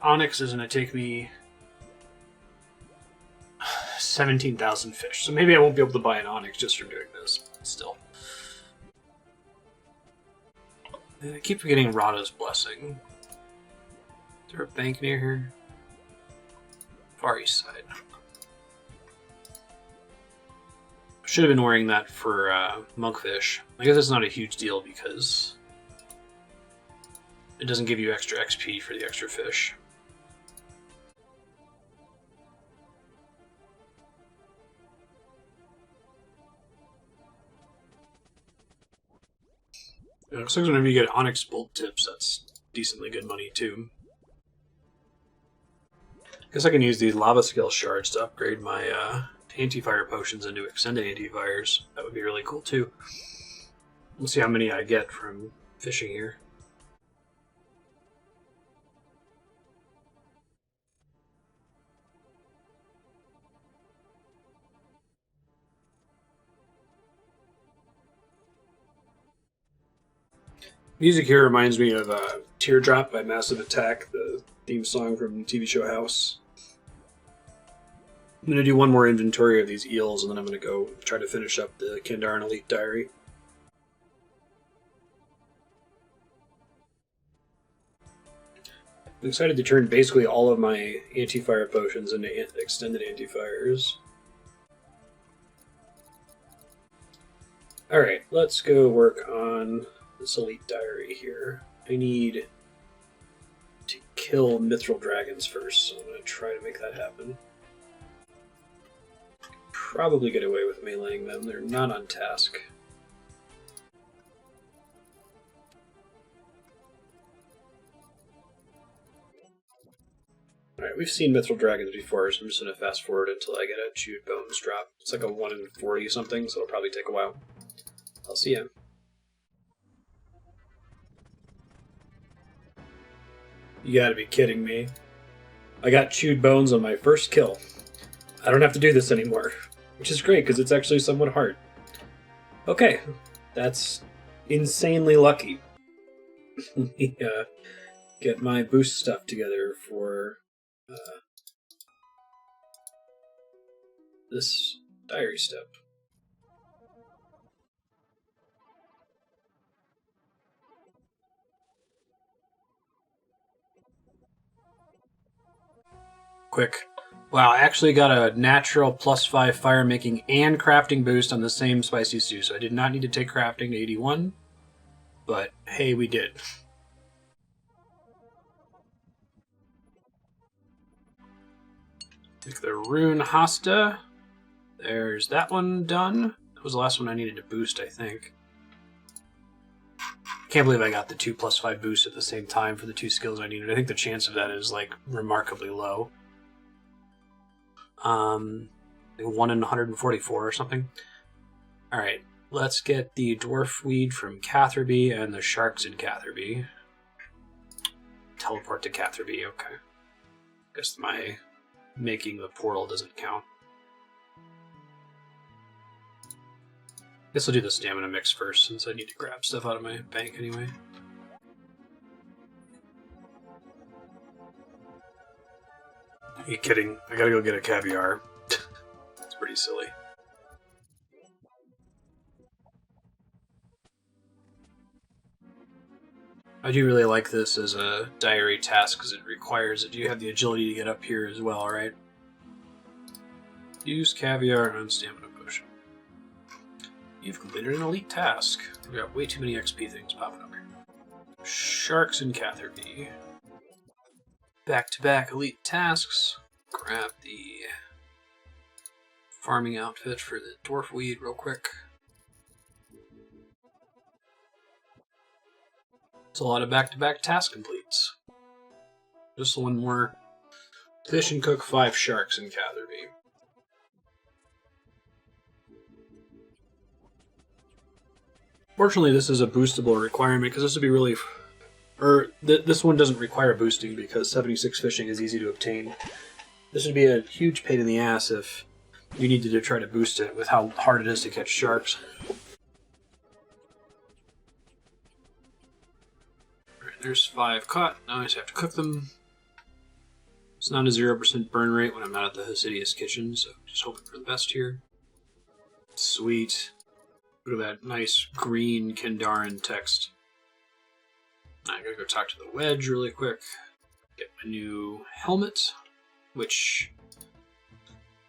Onyx is going to take me 17,000 fish, so maybe I won't be able to buy an onyx just from doing this, still. And I keep forgetting Rada's Blessing. Is there a bank near here? Far east side. Should have been wearing that for monkfish. I guess it's not a huge deal because it doesn't give you extra XP for the extra fish. Looks like whenever you get Onyx Bolt Tips, that's decently good money too. Guess I can use these Lava Skill Shards to upgrade my anti-fire potions into extended anti-fires. That would be really cool too. We'll see how many I get from fishing here. Music here reminds me of Teardrop by Massive Attack, the theme song from the TV show House. I'm going to do one more inventory of these eels, and then I'm going to go try to finish up the Kandarin Elite Diary. I'm excited to turn basically all of my anti-fire potions into extended anti-fires. Alright, let's go work on this Elite Diary here. I need to kill Mithril Dragons first, so I'm going to try to make that happen. Probably get away with meleeing them, they're not on task. Alright, we've seen Mithril Dragons before, so I'm just going to fast forward until I get a Chewed Bones drop. It's like a 1 in 40 something, so it'll probably take a while. I'll see ya. You gotta be kidding me. I got Chewed Bones on my first kill. I don't have to do this anymore. Which is great, because it's actually somewhat hard. Okay, that's insanely lucky. Let me get my boost stuff together for this diary step. Quick. Wow, I actually got a natural +5 fire making and crafting boost on the same spicy stew, so I did not need to take crafting to 81. But hey, we did. Make the Rune Hasta. There's that one done. That was the last one I needed to boost, I think. Can't believe I got the 2 +5 boost at the same time for the 2 skills I needed. I think the chance of that is like remarkably low. 1 in 144 or something. Alright, let's get the Dwarf Weed from Catherby and the Sharks in Catherby. Teleport to Catherby, okay. Guess my making the portal doesn't count. Guess I'll do the stamina mix first, since I need to grab stuff out of my bank anyway. Are you kidding? I gotta go get a caviar. That's pretty silly. I do really like this as a diary task because it requires that you have the agility to get up here as well, right? Use caviar and stamina potion. You've completed an elite task. We've got way too many XP things popping up here. Sharks in Catherby. Back-to-back elite tasks. Grab the farming outfit for the Dwarf Weed real quick. It's a lot of back-to-back task completes. Just one more. Fish and cook 5 sharks in Catherby. Fortunately, this is a boostable requirement because this would be really... this one doesn't require boosting because 76 fishing is easy to obtain. This would be a huge pain in the ass if you needed to try to boost it with how hard it is to catch sharks. Alright, there's 5 caught. Now I just have to cook them. It's not a 0% burn rate when I'm not at the Hasidious kitchen, so just hoping for the best here. Sweet. Look at that nice green Kandarin text. I gotta go talk to the Wedge really quick. Get my new helmet, which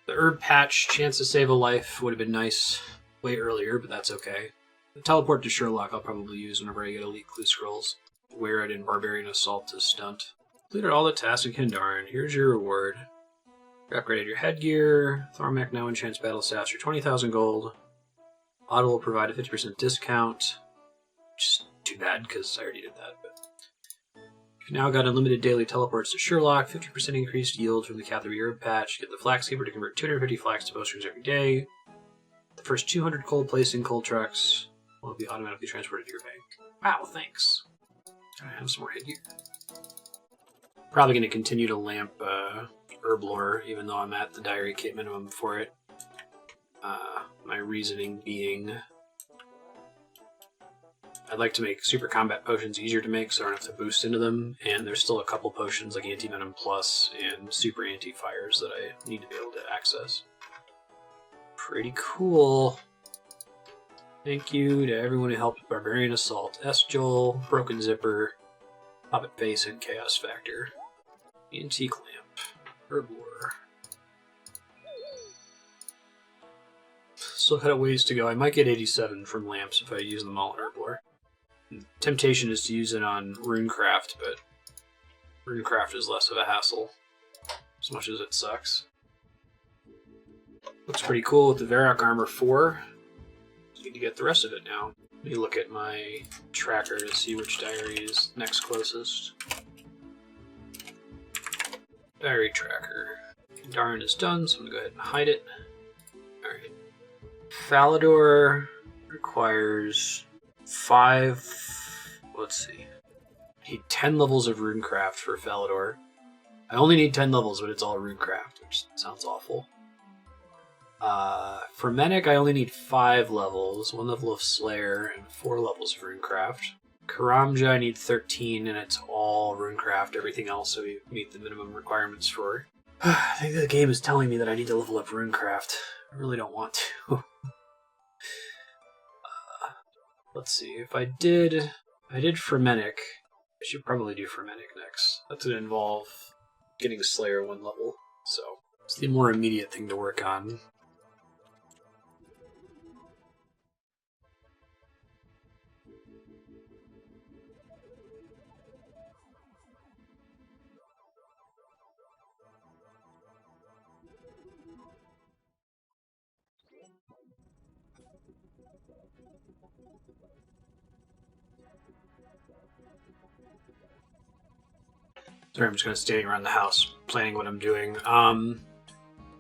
the herb patch chance to save a life would have been nice way earlier, but that's okay. The teleport to Sherlock I'll probably use whenever I get Elite Clue Scrolls. Wear it in Barbarian Assault to stunt. Completed all the tasks in Kandarin. Here's your reward. Upgraded your headgear. Thormac now enchants battle staffs for 20,000 gold. Auto will provide a 50% discount. Just too bad because I already did that. But you've now got unlimited daily teleports to Sherlock, 50% increased yield from the Catherine herb patch. Get the Flaxkeeper to convert 250 flax to potions every day. The first 200 coal placed in coal trucks will be automatically transported to your bank. Wow, thanks. Can I have some more headgear? Probably going to continue to lamp herb lore, even though I'm at the diary kit minimum for it. My reasoning being, I'd like to make super combat potions easier to make so I don't have to boost into them, and there's still a couple potions like Anti-Venom Plus and Super Anti-Fires that I need to be able to access. Pretty cool. Thank you to everyone who helped Barbarian Assault, S-Joel, Broken Zipper, Puppet Face, and Chaos Factor. Antique Lamp, Herb Lore. Still got a ways to go. I might get 87 from lamps if I use them all in Herb Lore. Temptation is to use it on RuneCraft, but RuneCraft is less of a hassle, as much as it sucks. Looks pretty cool with the Varrock Armor 4. Need to get the rest of it now. Let me look at my tracker to see which diary is next closest. Diary tracker. Kandarin is done, so I'm going to go ahead and hide it. Alright. Falador requires 5... Let's see. I need 10 levels of RuneCraft for Falador. I only need 10 levels, but it's all RuneCraft, which sounds awful. For Medic, I only need 5 levels, 1 level of Slayer, and 4 levels of RuneCraft. Karamja, I need 13, and it's all RuneCraft, everything else, so we meet the minimum requirements for. I think the game is telling me that I need to level up RuneCraft. I really don't want to. Let's see, if I did Fremennic, I should probably do Fremennic next. That's going to involve getting Slayer 1 level, so it's the more immediate thing to work on. Sorry, I'm just kind of standing around the house, planning what I'm doing. I'm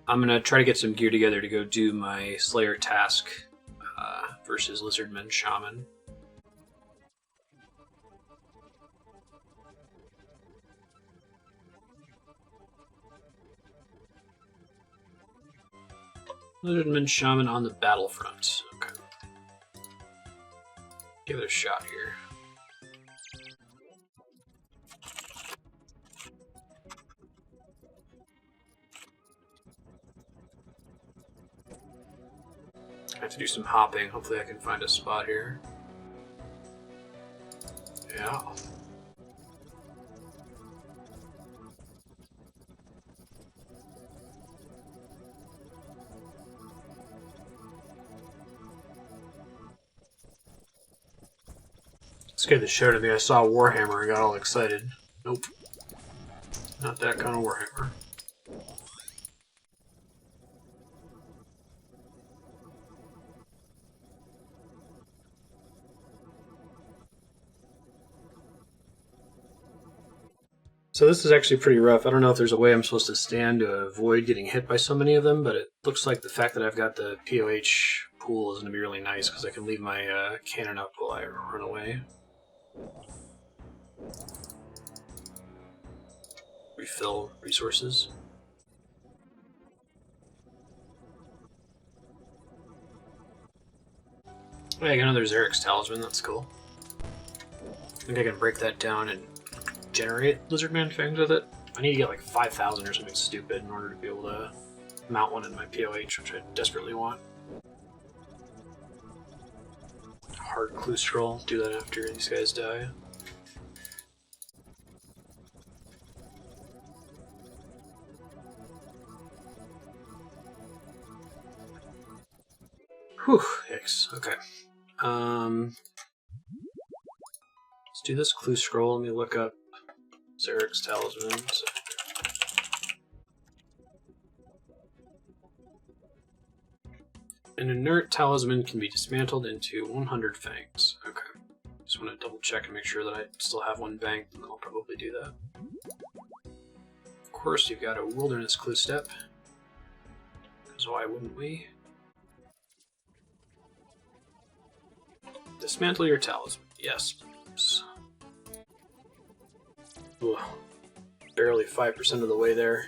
going to try to get some gear together to go do my Slayer task versus Lizardman Shaman. Lizardman Shaman on the battlefront. Okay. Give it a shot here. I have to do some hopping. Hopefully I can find a spot here. Yeah. Scared the shit out of me. I saw Warhammer and got all excited. Nope. Not that kind of Warhammer. So this is actually pretty rough. I don't know if there's a way I'm supposed to stand to avoid getting hit by so many of them, but it looks like the fact that I've got the POH pool is going to be really nice because I can leave my cannon up while I run away. Refill resources. Oh, yeah, I got another Xeric's Talisman, that's cool. I think I can break that down and generate Lizardman fangs with it. I need to get like 5,000 or something stupid in order to be able to mount one in my POH, which I desperately want. Hard clue scroll, do that after these guys die. Whew, yikes, okay. Let's do this clue scroll. Let me look up Xeric's Talisman. An inert talisman can be dismantled into 100 fangs. Okay. Just want to double check and make sure that I still have one banked, and then I'll probably do that. Of course, you've got a wilderness clue step, because why wouldn't we? Dismantle your talisman. Yes. Ugh. Barely 5% of the way there.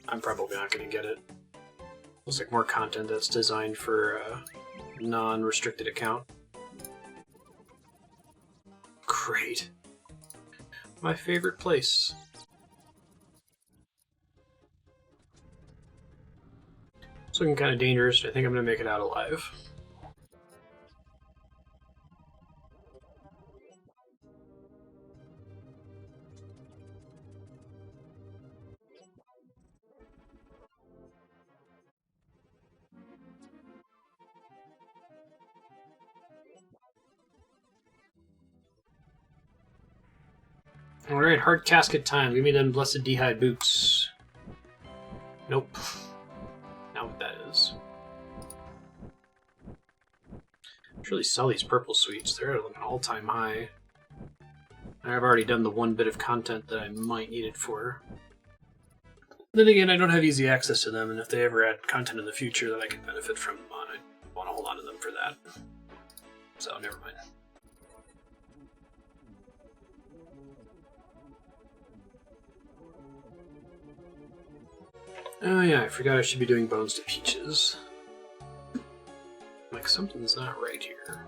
I'm probably not going to get it. Looks like more content that's designed for a non-restricted account. Great. My favorite place. It's looking kind of dangerous. I think I'm going to make it out alive. Alright, hard casket time. Give me them blessed d'hide boots. Nope. Not what that is. I should really sell these purple sweets. They're at an all-time high. I've already done the one bit of content that I might need it for. Then again, I don't have easy access to them, and if they ever add content in the future that I can benefit from, I want to hold on to them for that. So, never mind. Oh yeah, I forgot I should be doing bones to peaches. Like, something's not right here.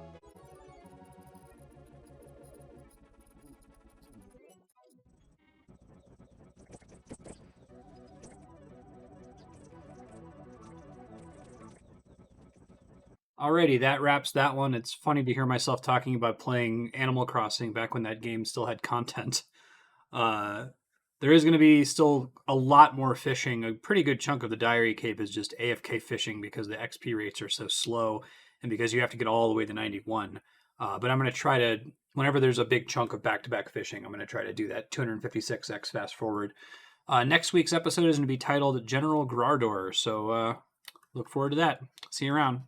Alrighty, that wraps that one. It's funny to hear myself talking about playing Animal Crossing back when that game still had content. There is going to be still a lot more fishing. A pretty good chunk of the Diary Cape is just AFK fishing because the XP rates are so slow and because you have to get all the way to 91. But I'm going to try to, whenever there's a big chunk of back-to-back fishing, I'm going to try to do that 256x fast forward. Next week's episode is going to be titled General Grardor, so look forward to that. See you around.